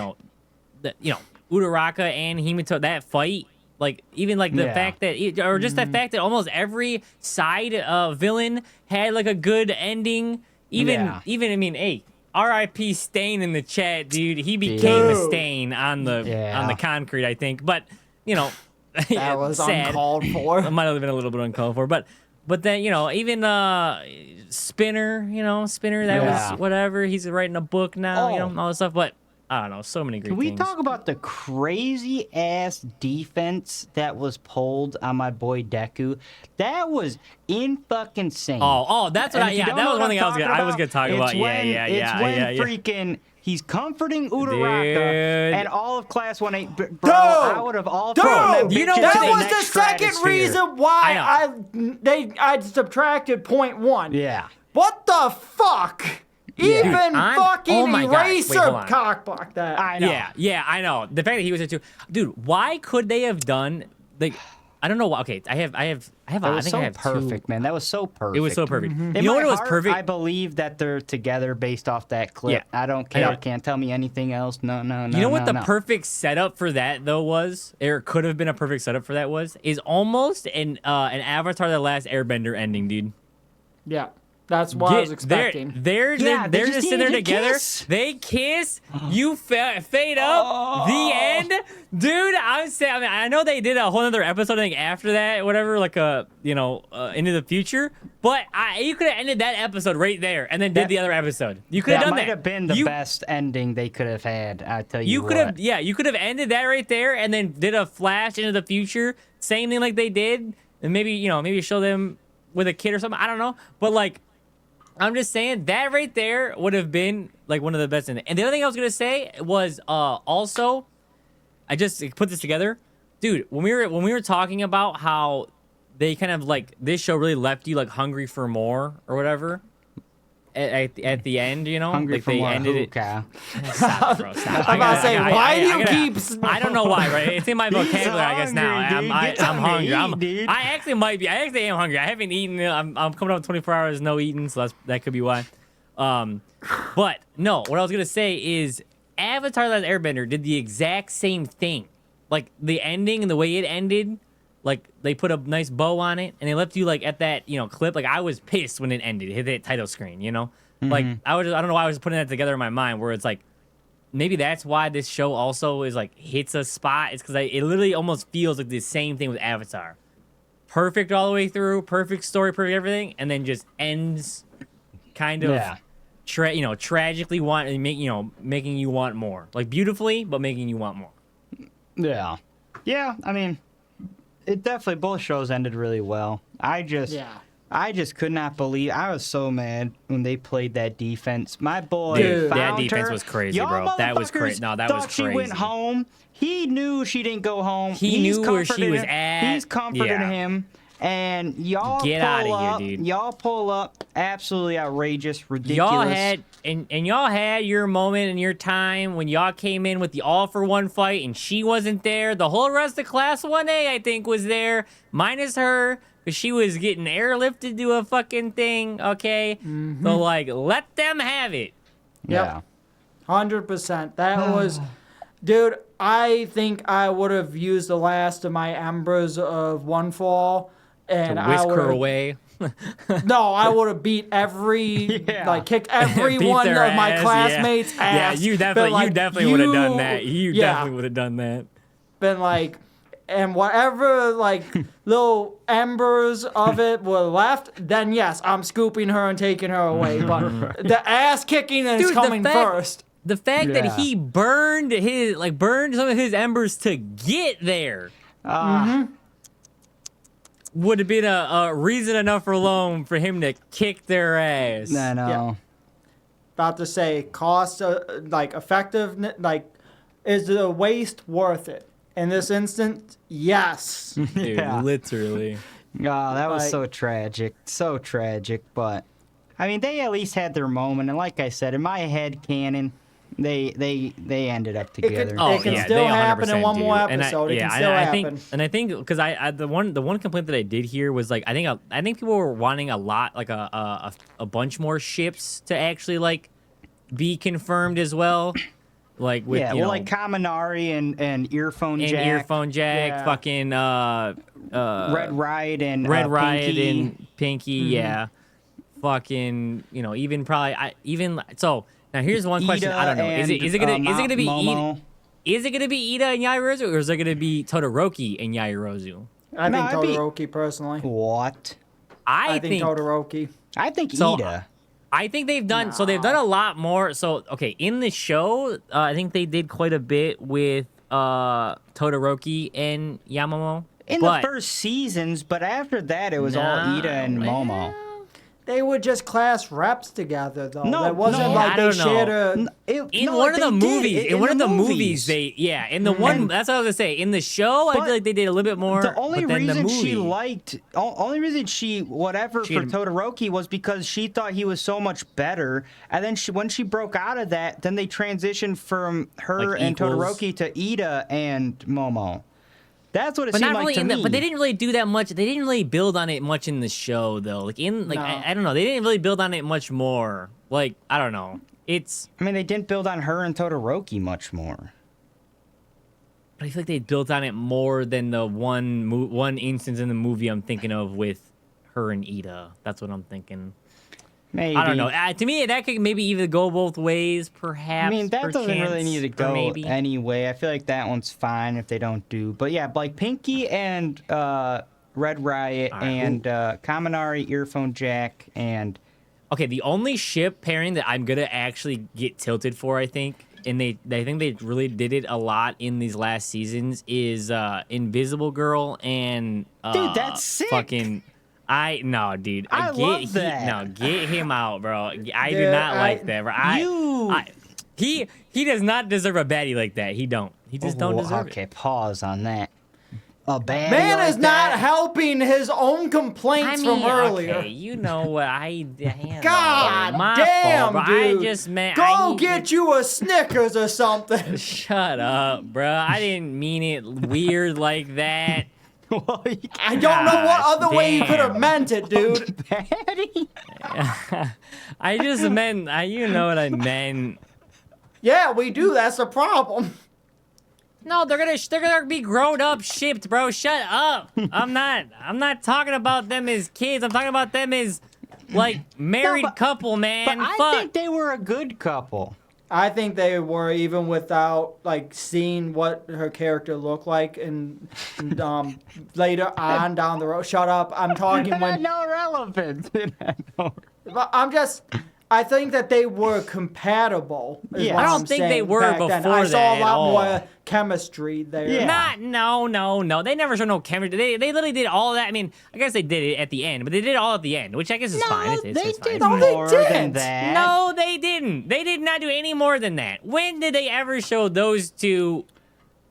[SPEAKER 2] Uraraka and Himito, that fight. Like even like the
[SPEAKER 1] Yeah.
[SPEAKER 2] fact that or just the fact that almost every side villain had like a good ending. Even
[SPEAKER 1] Yeah.
[SPEAKER 2] I mean, hey, R.I.P. Stain in the chat, dude. He became a
[SPEAKER 3] Dude.
[SPEAKER 2] stain on the concrete, I think. But you know,
[SPEAKER 3] That was
[SPEAKER 2] sad.
[SPEAKER 3] uncalled for.
[SPEAKER 2] It might have been a little bit uncalled for, but then even Spinner, Spinner, that
[SPEAKER 1] Yeah.
[SPEAKER 2] was whatever. He's writing a book now,
[SPEAKER 1] Oh.
[SPEAKER 2] all this stuff. But I don't know, so many great
[SPEAKER 1] Can we
[SPEAKER 2] things.
[SPEAKER 1] talk about the crazy ass defense that was pulled on my boy Deku? That was in fucking insane.
[SPEAKER 2] Oh, that's what
[SPEAKER 1] And if you don't
[SPEAKER 2] that
[SPEAKER 1] know
[SPEAKER 2] was
[SPEAKER 1] what
[SPEAKER 2] one thing
[SPEAKER 1] I'm
[SPEAKER 2] I was gonna
[SPEAKER 1] talking
[SPEAKER 2] talk
[SPEAKER 1] it's
[SPEAKER 2] about.
[SPEAKER 1] when- It's when freaking he's comforting Uraraka
[SPEAKER 2] Dude.
[SPEAKER 1] and all of Class 1-8. Bro,
[SPEAKER 3] Dude!
[SPEAKER 1] I would have all thrown them
[SPEAKER 2] you know
[SPEAKER 1] bitches
[SPEAKER 2] what
[SPEAKER 1] to
[SPEAKER 3] that
[SPEAKER 2] they-
[SPEAKER 3] was
[SPEAKER 1] next
[SPEAKER 3] the second
[SPEAKER 1] stratosphere.
[SPEAKER 3] reason why I subtracted 0.1.
[SPEAKER 1] Yeah.
[SPEAKER 3] What the fuck? Even
[SPEAKER 2] I'm-
[SPEAKER 3] fucking
[SPEAKER 2] oh my gosh. Wait,
[SPEAKER 3] Eraser
[SPEAKER 2] hold on.
[SPEAKER 3] cockblocked that.
[SPEAKER 1] I know.
[SPEAKER 2] Yeah, I know. The fact that he was there too, dude. Why could they have done like? I don't know. Okay, I have.
[SPEAKER 1] That
[SPEAKER 2] I
[SPEAKER 1] was
[SPEAKER 2] think
[SPEAKER 1] so
[SPEAKER 2] I have
[SPEAKER 1] perfect,
[SPEAKER 2] two.
[SPEAKER 1] man. That was so perfect.
[SPEAKER 2] It was so perfect.
[SPEAKER 1] In
[SPEAKER 2] You know
[SPEAKER 1] my
[SPEAKER 2] what was
[SPEAKER 1] heart,
[SPEAKER 2] perfect?
[SPEAKER 1] I believe that they're together based off that clip.
[SPEAKER 2] Yeah.
[SPEAKER 1] I don't
[SPEAKER 2] I know.
[SPEAKER 1] care. Can't tell me anything else. No.
[SPEAKER 2] You know what the
[SPEAKER 1] no.
[SPEAKER 2] perfect setup for that though was, or could have been a perfect setup for that was, is almost an Avatar: The Last Airbender ending, dude.
[SPEAKER 3] Yeah, that's what I was expecting.
[SPEAKER 2] They're
[SPEAKER 1] Yeah, they
[SPEAKER 2] just
[SPEAKER 1] just
[SPEAKER 2] sitting there
[SPEAKER 1] needed to
[SPEAKER 2] together.
[SPEAKER 1] kiss.
[SPEAKER 2] They kiss. You fade up. The end, dude. I'm saying. I mean, I know they did a whole other episode, I think, after that, whatever, like into the future. But you could have ended that episode right there, and then did the other episode. You could have
[SPEAKER 1] That
[SPEAKER 2] done
[SPEAKER 1] might
[SPEAKER 2] that.
[SPEAKER 1] have been the best ending they could have had. I tell you,
[SPEAKER 2] You
[SPEAKER 1] what.
[SPEAKER 2] could have, you could have ended that right there, and then did a flash into the future, same thing like they did, and maybe show them with a kid or something. I don't know, but like, I'm just saying that right there would have been like one of the best. And the other thing I was gonna say was also, I just put this together, dude. When we were talking about how they kind of like this show really left you like hungry for more or whatever. At the end,
[SPEAKER 1] Hungry
[SPEAKER 2] like
[SPEAKER 1] for
[SPEAKER 2] they
[SPEAKER 1] more
[SPEAKER 2] ended it.
[SPEAKER 1] hookah.
[SPEAKER 2] Stop, bro. Stop.
[SPEAKER 3] I'm about to say, why do you
[SPEAKER 2] gotta-
[SPEAKER 3] keep?
[SPEAKER 2] I don't know why, right? It's in my vocabulary, I guess now.
[SPEAKER 1] hungry, dude.
[SPEAKER 2] I'm
[SPEAKER 1] Get something to
[SPEAKER 2] hungry.
[SPEAKER 1] eat, dude.
[SPEAKER 2] I actually might be. I actually am hungry. I haven't eaten. I'm coming up 24 hours no eating, so that could be why. But no, what I was gonna say is Avatar: The Last Airbender did the exact same thing. Like the ending and the way it ended, like they put a nice bow on it and they left you like at that clip. Like I was pissed when it ended, hit that title screen. Like I don't know why I was putting that together in my mind where it's like maybe that's why this show also is like hits a spot. It's because it literally almost feels like the same thing with Avatar. Perfect all the way through, perfect story, perfect everything, and then just ends kind of tragically making you want more. Like beautifully, but making you want more.
[SPEAKER 1] Yeah. I mean, it definitely both shows ended really well. I just could not believe. I was so mad when they played that defense. My boy
[SPEAKER 3] Dude,
[SPEAKER 1] found
[SPEAKER 2] that defense
[SPEAKER 1] her.
[SPEAKER 2] was crazy,
[SPEAKER 1] Y'all
[SPEAKER 2] bro. That was
[SPEAKER 1] motherfuckers
[SPEAKER 2] crazy. No, that was
[SPEAKER 1] thought she went
[SPEAKER 2] crazy.
[SPEAKER 1] home. He knew she didn't go home.
[SPEAKER 2] He
[SPEAKER 1] He's
[SPEAKER 2] knew where she
[SPEAKER 1] comforted
[SPEAKER 2] was
[SPEAKER 1] him.
[SPEAKER 2] at.
[SPEAKER 1] He's comforting
[SPEAKER 2] Yeah.
[SPEAKER 1] him. And y'all
[SPEAKER 2] Get
[SPEAKER 1] pull
[SPEAKER 2] outta here,
[SPEAKER 1] up.
[SPEAKER 2] dude.
[SPEAKER 1] Y'all pull up. Absolutely outrageous, ridiculous.
[SPEAKER 2] Y'all had and y'all had your moment and your time when y'all came in with the all for one fight and she wasn't there. The whole rest of Class 1A I think was there, minus her, because she was getting airlifted to a fucking thing. Okay, so like let them have it.
[SPEAKER 1] Yeah.
[SPEAKER 3] 100%. That was, dude. I think I would have used the last of my embers of One Fall, and
[SPEAKER 2] To
[SPEAKER 3] I
[SPEAKER 2] whisk
[SPEAKER 3] would
[SPEAKER 2] her away.
[SPEAKER 3] No, I would have beat kicked every
[SPEAKER 2] Beat
[SPEAKER 3] one
[SPEAKER 2] their
[SPEAKER 3] of my
[SPEAKER 2] ass,
[SPEAKER 3] classmates'
[SPEAKER 2] yeah.
[SPEAKER 3] ass.
[SPEAKER 2] Yeah, you definitely would have done that. You definitely would have done that.
[SPEAKER 3] Been like, and whatever like little embers of it were left, then yes, I'm scooping her and taking her away. But the ass kicking is
[SPEAKER 2] Dude,
[SPEAKER 3] coming first.
[SPEAKER 2] The fact
[SPEAKER 1] Yeah.
[SPEAKER 2] that he burned some of his embers to get there would have been a reason enough alone for him to kick their ass.
[SPEAKER 1] I know.
[SPEAKER 3] Yeah. About to say, cost effectiveness, is the waste worth it? In this instance, yes.
[SPEAKER 2] Dude,
[SPEAKER 1] Yeah.
[SPEAKER 2] literally.
[SPEAKER 1] Oh, that was
[SPEAKER 3] Like-
[SPEAKER 1] so tragic. So tragic. But, I mean, they at least had their moment. And like I said, in my head canon, they ended up together.
[SPEAKER 3] It can still
[SPEAKER 2] they
[SPEAKER 3] happen in
[SPEAKER 2] 100%
[SPEAKER 3] one more
[SPEAKER 2] do. And
[SPEAKER 3] episode. It can
[SPEAKER 2] I
[SPEAKER 3] still
[SPEAKER 2] think,
[SPEAKER 3] happen.
[SPEAKER 2] I think because the one complaint that I did hear was like I think people were wanting a lot like a bunch more ships to actually like be confirmed as well. Like with
[SPEAKER 1] like Kaminari and Earphone
[SPEAKER 2] and
[SPEAKER 1] Jack.
[SPEAKER 2] Earphone Jack,
[SPEAKER 3] Yeah.
[SPEAKER 2] fucking
[SPEAKER 1] Red Riot and
[SPEAKER 2] Red Riot
[SPEAKER 1] Pinky.
[SPEAKER 2] and Pinky, yeah. fucking, even probably so now here's one question.
[SPEAKER 1] Ida
[SPEAKER 2] I don't know. Is it gonna be
[SPEAKER 1] Momo.
[SPEAKER 2] Ida? Is it gonna be Ida and Yaoyorozu, or is it gonna be Todoroki and Yaoyorozu?
[SPEAKER 3] I
[SPEAKER 1] No,
[SPEAKER 3] think
[SPEAKER 1] it'd be-
[SPEAKER 3] Todoroki personally.
[SPEAKER 1] What?
[SPEAKER 3] I think Todoroki.
[SPEAKER 1] I think
[SPEAKER 2] So,
[SPEAKER 1] Ida.
[SPEAKER 2] I think they've done they've done a lot more. So okay, in the show, I think they did quite a bit with Todoroki and Yamamoto.
[SPEAKER 1] In the first seasons, but after that, it was all Ida and Momo.
[SPEAKER 3] They were just class reps together, though.
[SPEAKER 1] No,
[SPEAKER 3] It wasn't
[SPEAKER 1] no,
[SPEAKER 3] like
[SPEAKER 2] I
[SPEAKER 3] they
[SPEAKER 2] don't know.
[SPEAKER 3] shared a.
[SPEAKER 2] In
[SPEAKER 1] No,
[SPEAKER 2] one of
[SPEAKER 1] they
[SPEAKER 2] the
[SPEAKER 1] did.
[SPEAKER 2] movies, in one of the movies, in the one.
[SPEAKER 1] And-
[SPEAKER 2] That's what I was gonna say. In the show, I
[SPEAKER 1] But
[SPEAKER 2] feel like they did a little bit more.
[SPEAKER 1] The only
[SPEAKER 2] but then the
[SPEAKER 1] reason she
[SPEAKER 2] movie-
[SPEAKER 1] liked, only reason she whatever
[SPEAKER 2] She
[SPEAKER 1] for
[SPEAKER 2] had-
[SPEAKER 1] Todoroki was because she thought he was so much better. And then when she broke out of that, then they transitioned from her
[SPEAKER 2] Like
[SPEAKER 1] and
[SPEAKER 2] equals.
[SPEAKER 1] Todoroki to Ida and Momo. That's what it
[SPEAKER 2] But
[SPEAKER 1] seemed
[SPEAKER 2] not really
[SPEAKER 1] like to
[SPEAKER 2] in
[SPEAKER 1] me.
[SPEAKER 2] the, but they didn't really do that much. They didn't really build on it much in the show, though. Like
[SPEAKER 3] No.
[SPEAKER 2] I don't know. They didn't really build on it much more. Like I don't know. It's
[SPEAKER 1] I mean, they didn't build on her and Todoroki much more.
[SPEAKER 2] but I feel like they built on it more than the one instance in the movie I'm thinking of with her and Ida. That's what I'm thinking.
[SPEAKER 1] Maybe.
[SPEAKER 2] I don't know. To me, that could maybe either go both ways, perhaps.
[SPEAKER 1] I mean, that doesn't really
[SPEAKER 2] perchance,
[SPEAKER 1] need to
[SPEAKER 2] or
[SPEAKER 1] go
[SPEAKER 2] maybe.
[SPEAKER 1] anyway. I feel like that one's fine if they don't do. But yeah, like Pinky and Red Riot
[SPEAKER 2] All right,
[SPEAKER 1] and Kaminari, Earphone Jack, and
[SPEAKER 2] Okay, the only ship pairing that I'm gonna actually get tilted for, I think, and I think they really did it a lot in these last seasons, is Invisible Girl and
[SPEAKER 1] Dude, that's sick.
[SPEAKER 2] Fucking, dude.
[SPEAKER 1] I love that.
[SPEAKER 2] No, get him out, bro. I do
[SPEAKER 3] Dude,
[SPEAKER 2] not like that, bro. He does not deserve a baddie like that. He don't. He just don't deserve
[SPEAKER 1] okay,
[SPEAKER 2] it.
[SPEAKER 1] pause on that. A bad
[SPEAKER 3] Man
[SPEAKER 1] like
[SPEAKER 3] is not
[SPEAKER 1] that?
[SPEAKER 3] helping his own complaints from earlier.
[SPEAKER 2] Okay, you know what
[SPEAKER 3] God
[SPEAKER 2] my
[SPEAKER 3] damn,
[SPEAKER 2] fault, bro.
[SPEAKER 3] dude.
[SPEAKER 2] I just meant
[SPEAKER 3] Go get you a Snickers or something.
[SPEAKER 2] Shut up, bro. I didn't mean it weird like that.
[SPEAKER 1] Well, you
[SPEAKER 3] I don't know what other way you could have
[SPEAKER 2] damn.
[SPEAKER 3] meant it, dude.
[SPEAKER 1] baddie?
[SPEAKER 2] I just meant, you know what I meant.
[SPEAKER 3] Yeah, we do. That's the problem.
[SPEAKER 2] No, they're gonna be grown up shipped, bro. Shut up. I'm not talking about them as kids. I'm talking about them as like married
[SPEAKER 1] but-
[SPEAKER 2] couple, man.
[SPEAKER 1] But I
[SPEAKER 2] Fuck.
[SPEAKER 1] think they were a good couple.
[SPEAKER 3] I think they were, even without like seeing what her character looked like, and later on down the road. Shut up! I'm talking when.
[SPEAKER 1] no relevance.
[SPEAKER 3] But I think that they were compatible. is
[SPEAKER 1] Yeah.
[SPEAKER 3] what
[SPEAKER 1] I
[SPEAKER 2] don't
[SPEAKER 3] I'm
[SPEAKER 2] think they
[SPEAKER 3] saying
[SPEAKER 2] were
[SPEAKER 3] back then.
[SPEAKER 2] before
[SPEAKER 3] I saw
[SPEAKER 2] that
[SPEAKER 3] a
[SPEAKER 2] at
[SPEAKER 3] lot
[SPEAKER 2] all.
[SPEAKER 3] more chemistry there.
[SPEAKER 1] Yeah.
[SPEAKER 2] No. They never showed no chemistry. They literally did all that. I mean, I guess they did it at the end, but they did it all at the end, which I guess is fine. It's
[SPEAKER 1] they
[SPEAKER 2] fine.
[SPEAKER 1] did
[SPEAKER 3] No, they
[SPEAKER 1] more than
[SPEAKER 3] didn't.
[SPEAKER 1] that.
[SPEAKER 2] No, they didn't. They did not do any more than that. When did they ever show those two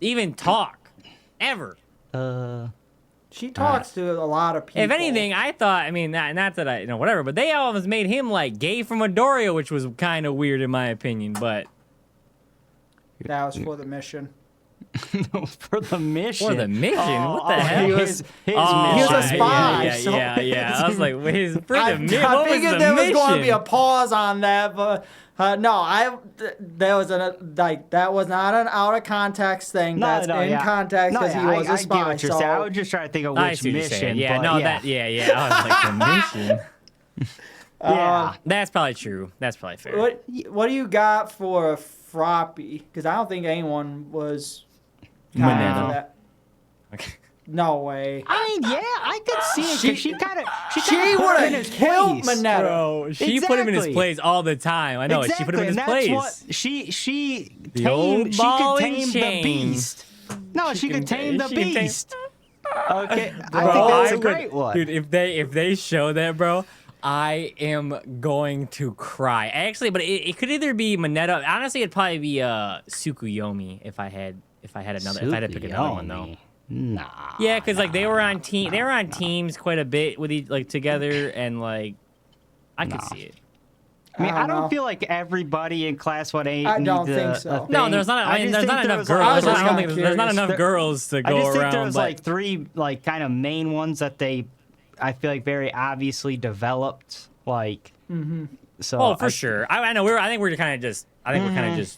[SPEAKER 2] even talk? Ever?
[SPEAKER 3] She talks to a lot of people.
[SPEAKER 2] If anything, I thought, I mean, not that I, whatever, but they almost made him like gay from Midoriya, which was kind of weird in my opinion, but.
[SPEAKER 3] that was for the mission.
[SPEAKER 1] For the mission.
[SPEAKER 2] For the mission? What the
[SPEAKER 1] oh,
[SPEAKER 2] hell?
[SPEAKER 1] He was, his
[SPEAKER 2] Oh,
[SPEAKER 3] He was a
[SPEAKER 1] mission.
[SPEAKER 3] spy,
[SPEAKER 2] Yeah,
[SPEAKER 3] so-
[SPEAKER 2] I was like, for the
[SPEAKER 3] I
[SPEAKER 2] mission? What was
[SPEAKER 3] figured
[SPEAKER 2] the
[SPEAKER 3] there was
[SPEAKER 2] mission?
[SPEAKER 3] going to be a pause on that, but there was that was not an out of context thing. That's in context
[SPEAKER 1] No,
[SPEAKER 3] because
[SPEAKER 1] yeah,
[SPEAKER 3] he was a
[SPEAKER 1] I
[SPEAKER 3] spy.
[SPEAKER 1] get what you're
[SPEAKER 3] so
[SPEAKER 1] saying. I was just trying to think of
[SPEAKER 2] I
[SPEAKER 1] which
[SPEAKER 2] see what you're
[SPEAKER 1] mission.
[SPEAKER 2] saying. Yeah,
[SPEAKER 1] but
[SPEAKER 2] no,
[SPEAKER 1] yeah.
[SPEAKER 2] I was like, the mission?
[SPEAKER 1] Yeah.
[SPEAKER 2] That's probably true. That's probably fair.
[SPEAKER 3] what do you got for Froppy? Because I don't think anyone was
[SPEAKER 2] Monero.
[SPEAKER 3] kind of that.
[SPEAKER 2] Okay.
[SPEAKER 3] No way.
[SPEAKER 1] I mean, yeah, I could see it because she kind of
[SPEAKER 3] She would have killed Monero.
[SPEAKER 2] Bro, she put him in his
[SPEAKER 1] Exactly.
[SPEAKER 2] place all the time. I know it. She put him in his
[SPEAKER 1] and
[SPEAKER 2] place.
[SPEAKER 1] that's what she
[SPEAKER 2] The old
[SPEAKER 1] she
[SPEAKER 2] ball
[SPEAKER 1] could
[SPEAKER 2] and
[SPEAKER 1] tame the
[SPEAKER 2] chain.
[SPEAKER 1] beast. No, she could tame the
[SPEAKER 2] she can tame-
[SPEAKER 1] beast. Okay,
[SPEAKER 2] Bro,
[SPEAKER 1] I think that's a
[SPEAKER 2] would-
[SPEAKER 1] great one.
[SPEAKER 2] Dude, if they show that, bro, I am going to cry. Actually, but it could either be Moneta. Honestly, it'd probably be Tsukuyomi if I had to pick another one though.
[SPEAKER 1] Tsukuyomi. Nah.
[SPEAKER 2] Yeah, because like they were on teams quite a bit with together, and like I could see it.
[SPEAKER 1] I mean, I
[SPEAKER 3] don't know.
[SPEAKER 1] don't feel like everybody in Class 1A
[SPEAKER 3] I don't
[SPEAKER 1] needs
[SPEAKER 3] think
[SPEAKER 1] a
[SPEAKER 3] so.
[SPEAKER 1] thing.
[SPEAKER 2] No, there's not. I mean, there's not enough girls.
[SPEAKER 3] I was
[SPEAKER 2] I don't
[SPEAKER 3] just
[SPEAKER 2] think there's not
[SPEAKER 3] curious.
[SPEAKER 2] enough girls to
[SPEAKER 1] I
[SPEAKER 2] go
[SPEAKER 1] just think
[SPEAKER 2] around.
[SPEAKER 1] there was
[SPEAKER 2] but
[SPEAKER 1] like three like kind of main ones that I feel like very obviously developed. Like, so.
[SPEAKER 2] oh, for sure. I know. I think we're kind of just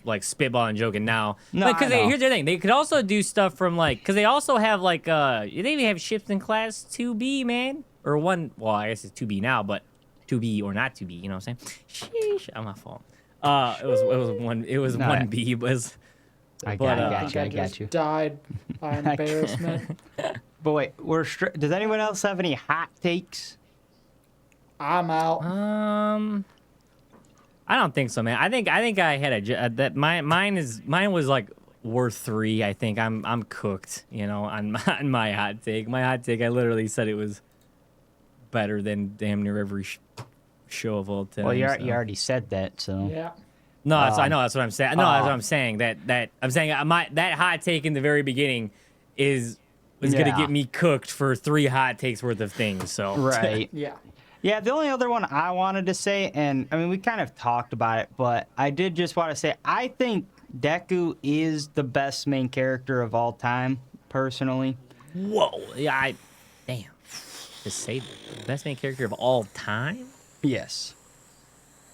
[SPEAKER 2] like spitballing, joking now.
[SPEAKER 1] No,
[SPEAKER 2] because
[SPEAKER 1] I know.
[SPEAKER 2] here's the thing: they could also do stuff from like, because they also have like, they even have ships in class 2B, man, or one. Well, I guess it's 2B now, but to be or not to be. You know what I'm saying? Sheesh, I'm my fault. It was
[SPEAKER 1] No,
[SPEAKER 2] one B. Was
[SPEAKER 1] I
[SPEAKER 2] but,
[SPEAKER 1] got you. I got
[SPEAKER 3] just
[SPEAKER 1] you.
[SPEAKER 3] died by embarrassment.
[SPEAKER 1] But wait, does anyone else have any hot takes?
[SPEAKER 3] I'm out.
[SPEAKER 2] I don't think so, man. I think I had that mine was like worth 3. I think I'm cooked, you know, on my hot take. My hot take, I literally said it was better than damn near every show of all time.
[SPEAKER 1] Well, you
[SPEAKER 2] so.
[SPEAKER 1] already said that, so.
[SPEAKER 3] Yeah.
[SPEAKER 2] No, I know that's what I'm saying. No, that's what I'm saying. That I'm saying that hot take in the very beginning was gonna get me cooked for 3 hot takes worth of things. So
[SPEAKER 1] Right.
[SPEAKER 3] Yeah.
[SPEAKER 1] Yeah, the only other one I wanted to say, and I mean, we kind of talked about it, but I did just want to say, I think Deku is the best main character of all time, personally.
[SPEAKER 2] whoa, yeah, damn, just say that. Best main character of all time.
[SPEAKER 1] Yes.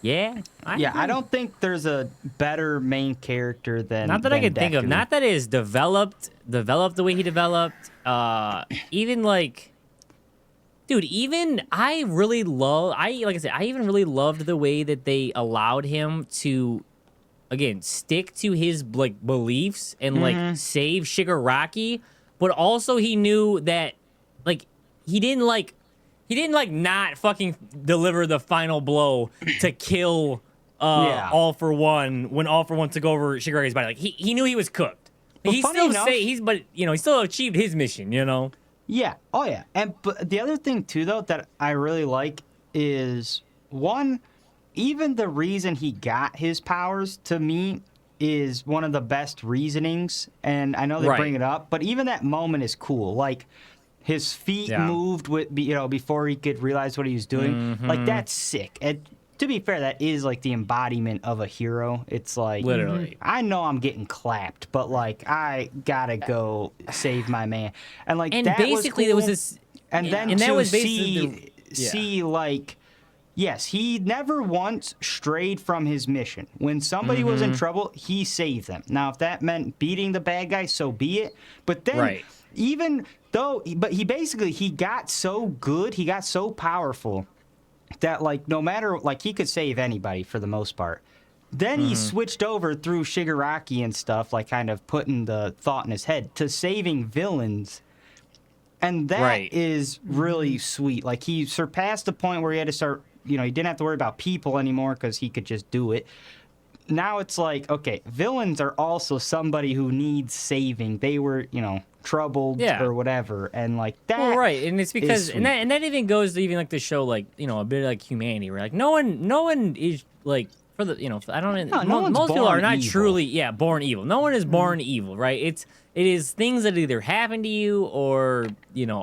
[SPEAKER 2] Yeah,
[SPEAKER 1] I
[SPEAKER 2] agree.
[SPEAKER 1] don't think there's a better main character than
[SPEAKER 2] Not that I
[SPEAKER 1] than
[SPEAKER 2] can think of.
[SPEAKER 1] Deku.
[SPEAKER 2] Not that it is developed the way he developed. Even like, dude, even I even really loved the way that they allowed him to, again, stick to his like beliefs and like save Shigaraki, but also he knew that like he didn't not fucking deliver the final blow to kill All For One when All For One took over Shigaraki's body. Like he knew he was cooked.
[SPEAKER 1] Well,
[SPEAKER 2] He
[SPEAKER 1] funny
[SPEAKER 2] still
[SPEAKER 1] enough-
[SPEAKER 2] he still achieved his mission, you know.
[SPEAKER 1] Yeah. Oh, yeah. And but the other thing too, though, that I really like is one, even the reason he got his powers to me is one of the best reasonings. And I know they
[SPEAKER 2] Right.
[SPEAKER 1] bring it up, but even that moment is cool. Like his feet
[SPEAKER 2] Yeah.
[SPEAKER 1] moved before he could realize what he was doing. Like that's sick. And to be fair, that is like the embodiment of a hero. It's like
[SPEAKER 2] Literally.
[SPEAKER 1] I know I'm getting clapped, but like I gotta go save my man. And like
[SPEAKER 2] And
[SPEAKER 1] that
[SPEAKER 2] basically
[SPEAKER 1] was
[SPEAKER 2] there was
[SPEAKER 1] cool.
[SPEAKER 2] this,
[SPEAKER 1] And
[SPEAKER 2] yeah.
[SPEAKER 1] then
[SPEAKER 2] And that
[SPEAKER 1] to
[SPEAKER 2] was basically
[SPEAKER 1] see like, yes, he never once strayed from his mission. When somebody was in trouble, he saved them. Now, if that meant beating the bad guy, so be it. But then,
[SPEAKER 2] Right.
[SPEAKER 1] even though, he got so good, he got so powerful that like no matter like he could save anybody for the most part. Then he switched over through Shigaraki and stuff, like kind of putting the thought in his head to saving villains. And that is
[SPEAKER 2] Right.
[SPEAKER 1] really sweet. Like he surpassed the point where he had to start, he didn't have to worry about people anymore because he could just do it. Now it's like, okay, villains are also somebody who needs saving. They were, troubled
[SPEAKER 2] Yeah.
[SPEAKER 1] or whatever. And like that.
[SPEAKER 2] Well, right, and it's because
[SPEAKER 1] sweet.
[SPEAKER 2] and that even goes to even like the show, like, a bit like humanity, where like no one is like, for the I don't
[SPEAKER 1] No, no one's
[SPEAKER 2] most people
[SPEAKER 1] born
[SPEAKER 2] are not
[SPEAKER 1] evil.
[SPEAKER 2] truly born evil. No one is born evil, right? It is things that either happen to you or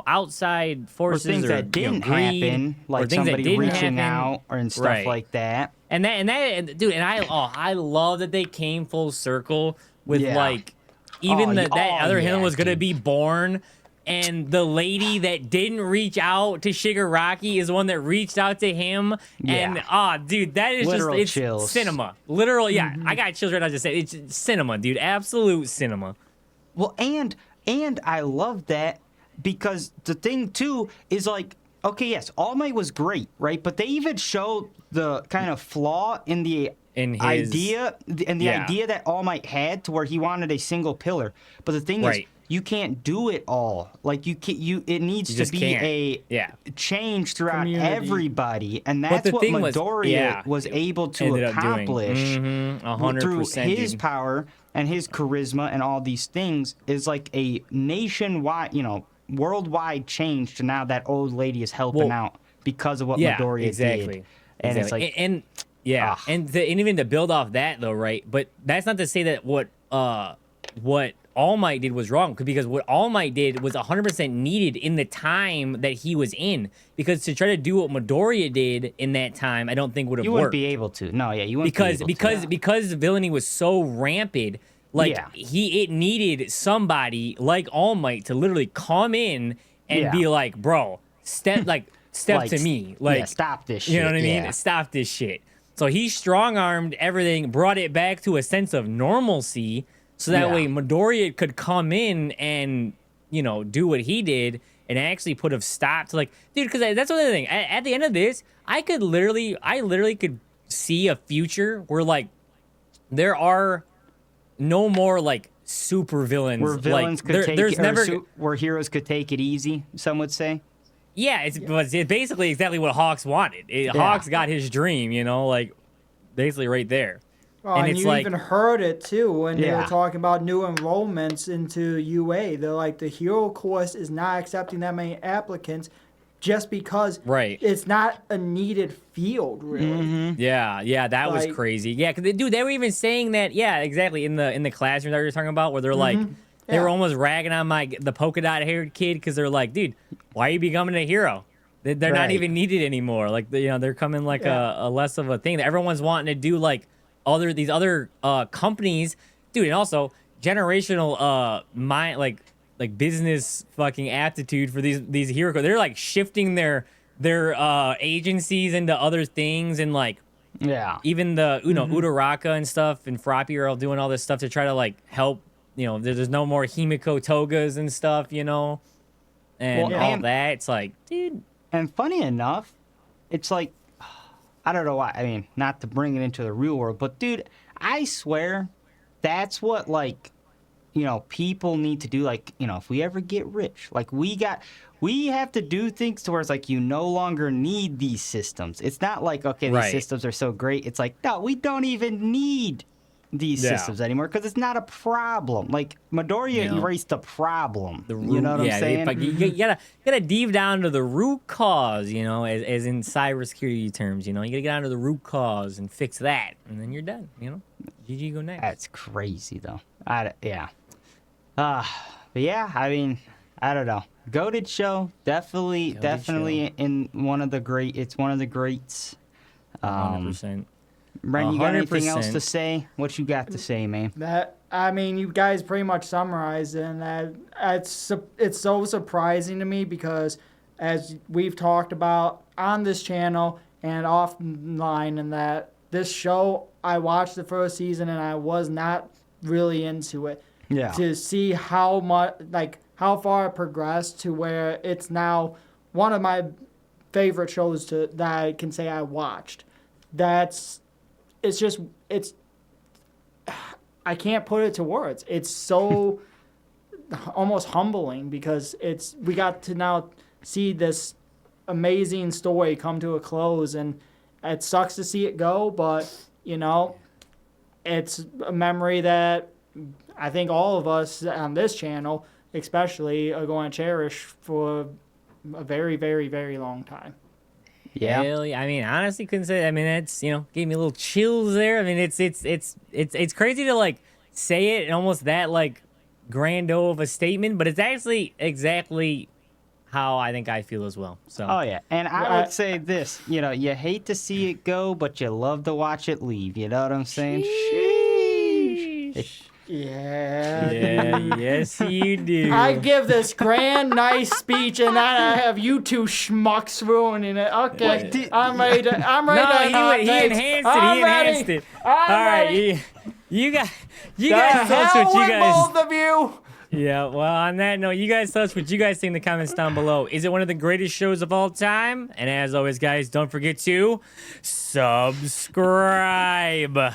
[SPEAKER 2] outside
[SPEAKER 1] Or
[SPEAKER 2] forces
[SPEAKER 1] things that didn't
[SPEAKER 2] greed,
[SPEAKER 1] happen,
[SPEAKER 2] or
[SPEAKER 1] like
[SPEAKER 2] things that
[SPEAKER 1] somebody
[SPEAKER 2] didn't
[SPEAKER 1] reaching
[SPEAKER 2] happen.
[SPEAKER 1] out and stuff
[SPEAKER 2] Right.
[SPEAKER 1] like that.
[SPEAKER 2] And dude, and I love that they came full circle with
[SPEAKER 1] Yeah.
[SPEAKER 2] like even that other
[SPEAKER 1] yeah,
[SPEAKER 2] Hylian was gonna
[SPEAKER 1] dude.
[SPEAKER 2] be born, and the lady that didn't reach out to Shigaraki is the one that reached out to him.
[SPEAKER 1] Yeah.
[SPEAKER 2] And dude, that is
[SPEAKER 1] Literal
[SPEAKER 2] it's
[SPEAKER 1] chills.
[SPEAKER 2] cinema. Literal, yeah. I got chills right now just saying it's cinema, dude. Absolute cinema.
[SPEAKER 1] Well, and I love that because the thing too is like, okay, yes, All Might was great, right? But they even showed the kind of flaw in the
[SPEAKER 2] In his
[SPEAKER 1] idea idea that All Might had to where he wanted a single pillar. But the thing is,
[SPEAKER 2] Right.
[SPEAKER 1] you can't do it all. Like it needs
[SPEAKER 2] You
[SPEAKER 1] to
[SPEAKER 2] just
[SPEAKER 1] be
[SPEAKER 2] can't.
[SPEAKER 1] a
[SPEAKER 2] Yeah.
[SPEAKER 1] change throughout
[SPEAKER 3] Community.
[SPEAKER 1] everybody, and
[SPEAKER 2] But
[SPEAKER 1] that's
[SPEAKER 2] the
[SPEAKER 1] what
[SPEAKER 2] thing was-
[SPEAKER 1] Midoriya was able to
[SPEAKER 2] ended up doing.
[SPEAKER 1] accomplish through
[SPEAKER 2] 100%,
[SPEAKER 1] his
[SPEAKER 2] dude.
[SPEAKER 1] power and his charisma and all these things is like a nationwide, worldwide change to now that old lady is helping
[SPEAKER 2] Well,
[SPEAKER 1] out because of what
[SPEAKER 2] Yeah,
[SPEAKER 1] exactly.
[SPEAKER 2] exactly.
[SPEAKER 1] did. And it's like,
[SPEAKER 2] and yeah,
[SPEAKER 1] Ah.
[SPEAKER 2] and even to build off that though, right? But that's not to say that what All Might did was wrong, because what All Might did was 100% needed in the time that he was in. Because to try to do what Midoriya did in that time, I don't think would have
[SPEAKER 1] you
[SPEAKER 2] worked.
[SPEAKER 1] wouldn't be able to. No, yeah, you wouldn't
[SPEAKER 2] because
[SPEAKER 1] be able to.
[SPEAKER 2] because the villainy was so rampant, like
[SPEAKER 1] Yeah.
[SPEAKER 2] it needed somebody like All Might to literally come in and
[SPEAKER 1] Yeah.
[SPEAKER 2] be like, bro, step to me, like
[SPEAKER 1] yeah, stop this shit.
[SPEAKER 2] you know what I mean?
[SPEAKER 1] Yeah.
[SPEAKER 2] Stop this shit. So he strong-armed everything, brought it back to a sense of normalcy, so that
[SPEAKER 1] Yeah.
[SPEAKER 2] way Midoriya could come in and, do what he did and actually put a stop to like, dude, because that's the other thing. At the end of this, I literally could see a future where like there are no more like super villains.
[SPEAKER 1] Where villains
[SPEAKER 2] like,
[SPEAKER 1] could take
[SPEAKER 2] there's
[SPEAKER 1] it,
[SPEAKER 2] never
[SPEAKER 1] where heroes could take it easy, some would say.
[SPEAKER 2] yeah, it's basically exactly what Hawks wanted. Hawks got his dream, you know, like basically right there.
[SPEAKER 3] Oh,
[SPEAKER 2] and
[SPEAKER 3] and
[SPEAKER 2] it's
[SPEAKER 3] you
[SPEAKER 2] like
[SPEAKER 3] even heard it too when they were
[SPEAKER 1] Yeah.
[SPEAKER 3] talking about new enrollments into UA. They're like, the hero course is not accepting that many applicants just because
[SPEAKER 2] Right.
[SPEAKER 3] it's not a needed field, really.
[SPEAKER 2] Yeah, that was
[SPEAKER 3] Like-
[SPEAKER 2] crazy. Yeah, because they were even saying that. Yeah, exactly in the classroom that we were talking about, where they're like, they were
[SPEAKER 3] Yeah.
[SPEAKER 2] almost ragging on the polka dot haired kid because they're like, dude, why are you becoming a hero? They're not
[SPEAKER 1] Right.
[SPEAKER 2] even needed anymore. Like they're coming like
[SPEAKER 3] Yeah.
[SPEAKER 2] a less of a thing. That everyone's wanting to do like these other companies, dude, and also generational mind like business fucking aptitude for these hero. They're like shifting their agencies into other things, and like
[SPEAKER 1] Yeah.
[SPEAKER 2] even the Uraraka and stuff and Froppy are all doing all this stuff to try to like help. You know, there's no more Himiko togas and stuff. You know, and
[SPEAKER 1] Well,
[SPEAKER 2] all
[SPEAKER 1] and-
[SPEAKER 2] that. It's like, dude.
[SPEAKER 1] And funny enough, it's like, I don't know why. I mean, not to bring it into the real world, but dude, I swear that's what, like, you know, people need to do. Like, you know, if we ever get rich, like, we have to do things to where it's like you no longer need these systems. It's not like, okay, these
[SPEAKER 2] Right.
[SPEAKER 1] systems are so great. It's like, no, we don't even need these
[SPEAKER 2] Yeah.
[SPEAKER 1] systems anymore because it's not a problem. Like, Midoriya
[SPEAKER 2] Yeah.
[SPEAKER 1] erased the problem.
[SPEAKER 2] The
[SPEAKER 1] You know what I'm saying?
[SPEAKER 2] Like, you gotta dive down to the root cause, you know, as in cybersecurity terms, you know. You gotta get down to the root cause and fix that, and then you're done, you know. GG, go next.
[SPEAKER 1] That's crazy, though. Yeah. But yeah, I mean, I don't know. Goated show, definitely
[SPEAKER 2] show.
[SPEAKER 1] in one of the it's one of the greats.
[SPEAKER 2] 100%.
[SPEAKER 1] Ren, you got anything else
[SPEAKER 2] 100%.
[SPEAKER 1] to say? What you got to say, man?
[SPEAKER 3] That, I mean, you guys pretty much summarized it, and that it's so surprising to me because, as we've talked about on this channel and offline, and that this show, I watched the first season and I was not really into it.
[SPEAKER 1] Yeah.
[SPEAKER 3] To see how much, like, how far it progressed to where it's now one of my favorite shows that I can say I watched. It's I can't put it to words. It's so almost humbling because we got to now see this amazing story come to a close, and it sucks to see it go, but you know, it's a memory that I think all of us on this channel especially are going to cherish for a very, very, very long time.
[SPEAKER 1] Yeah.
[SPEAKER 2] Hell yeah. I mean, honestly, couldn't say. I mean, it's, you know, gave me a little chills there. I mean, it's crazy to like say it in almost that like grando of a statement, but it's actually exactly how I think I feel as well. So.
[SPEAKER 1] Oh yeah, and I would say this. You know, you hate to see it go, but you love to watch it leave. You know what I'm saying? Sheesh.
[SPEAKER 3] Yeah.
[SPEAKER 2] Yeah. Yes, you do.
[SPEAKER 3] I give this grand, nice speech, and then I have you two schmucks ruining it. Okay, I'm ready to. I'm ready
[SPEAKER 2] No,
[SPEAKER 3] to. hot
[SPEAKER 2] he
[SPEAKER 3] takes.
[SPEAKER 2] enhanced it.
[SPEAKER 3] I'm
[SPEAKER 2] He
[SPEAKER 3] ready.
[SPEAKER 2] enhanced it.
[SPEAKER 3] I'm
[SPEAKER 2] All right,
[SPEAKER 3] ready.
[SPEAKER 2] you guys
[SPEAKER 3] The
[SPEAKER 2] touch
[SPEAKER 3] hell
[SPEAKER 2] what you
[SPEAKER 3] with
[SPEAKER 2] guys.
[SPEAKER 3] both of you.
[SPEAKER 2] Yeah, well, on that note, you guys tell us what you guys think in the comments down below. Is it one of the greatest shows of all time? And as always, guys, don't forget to subscribe.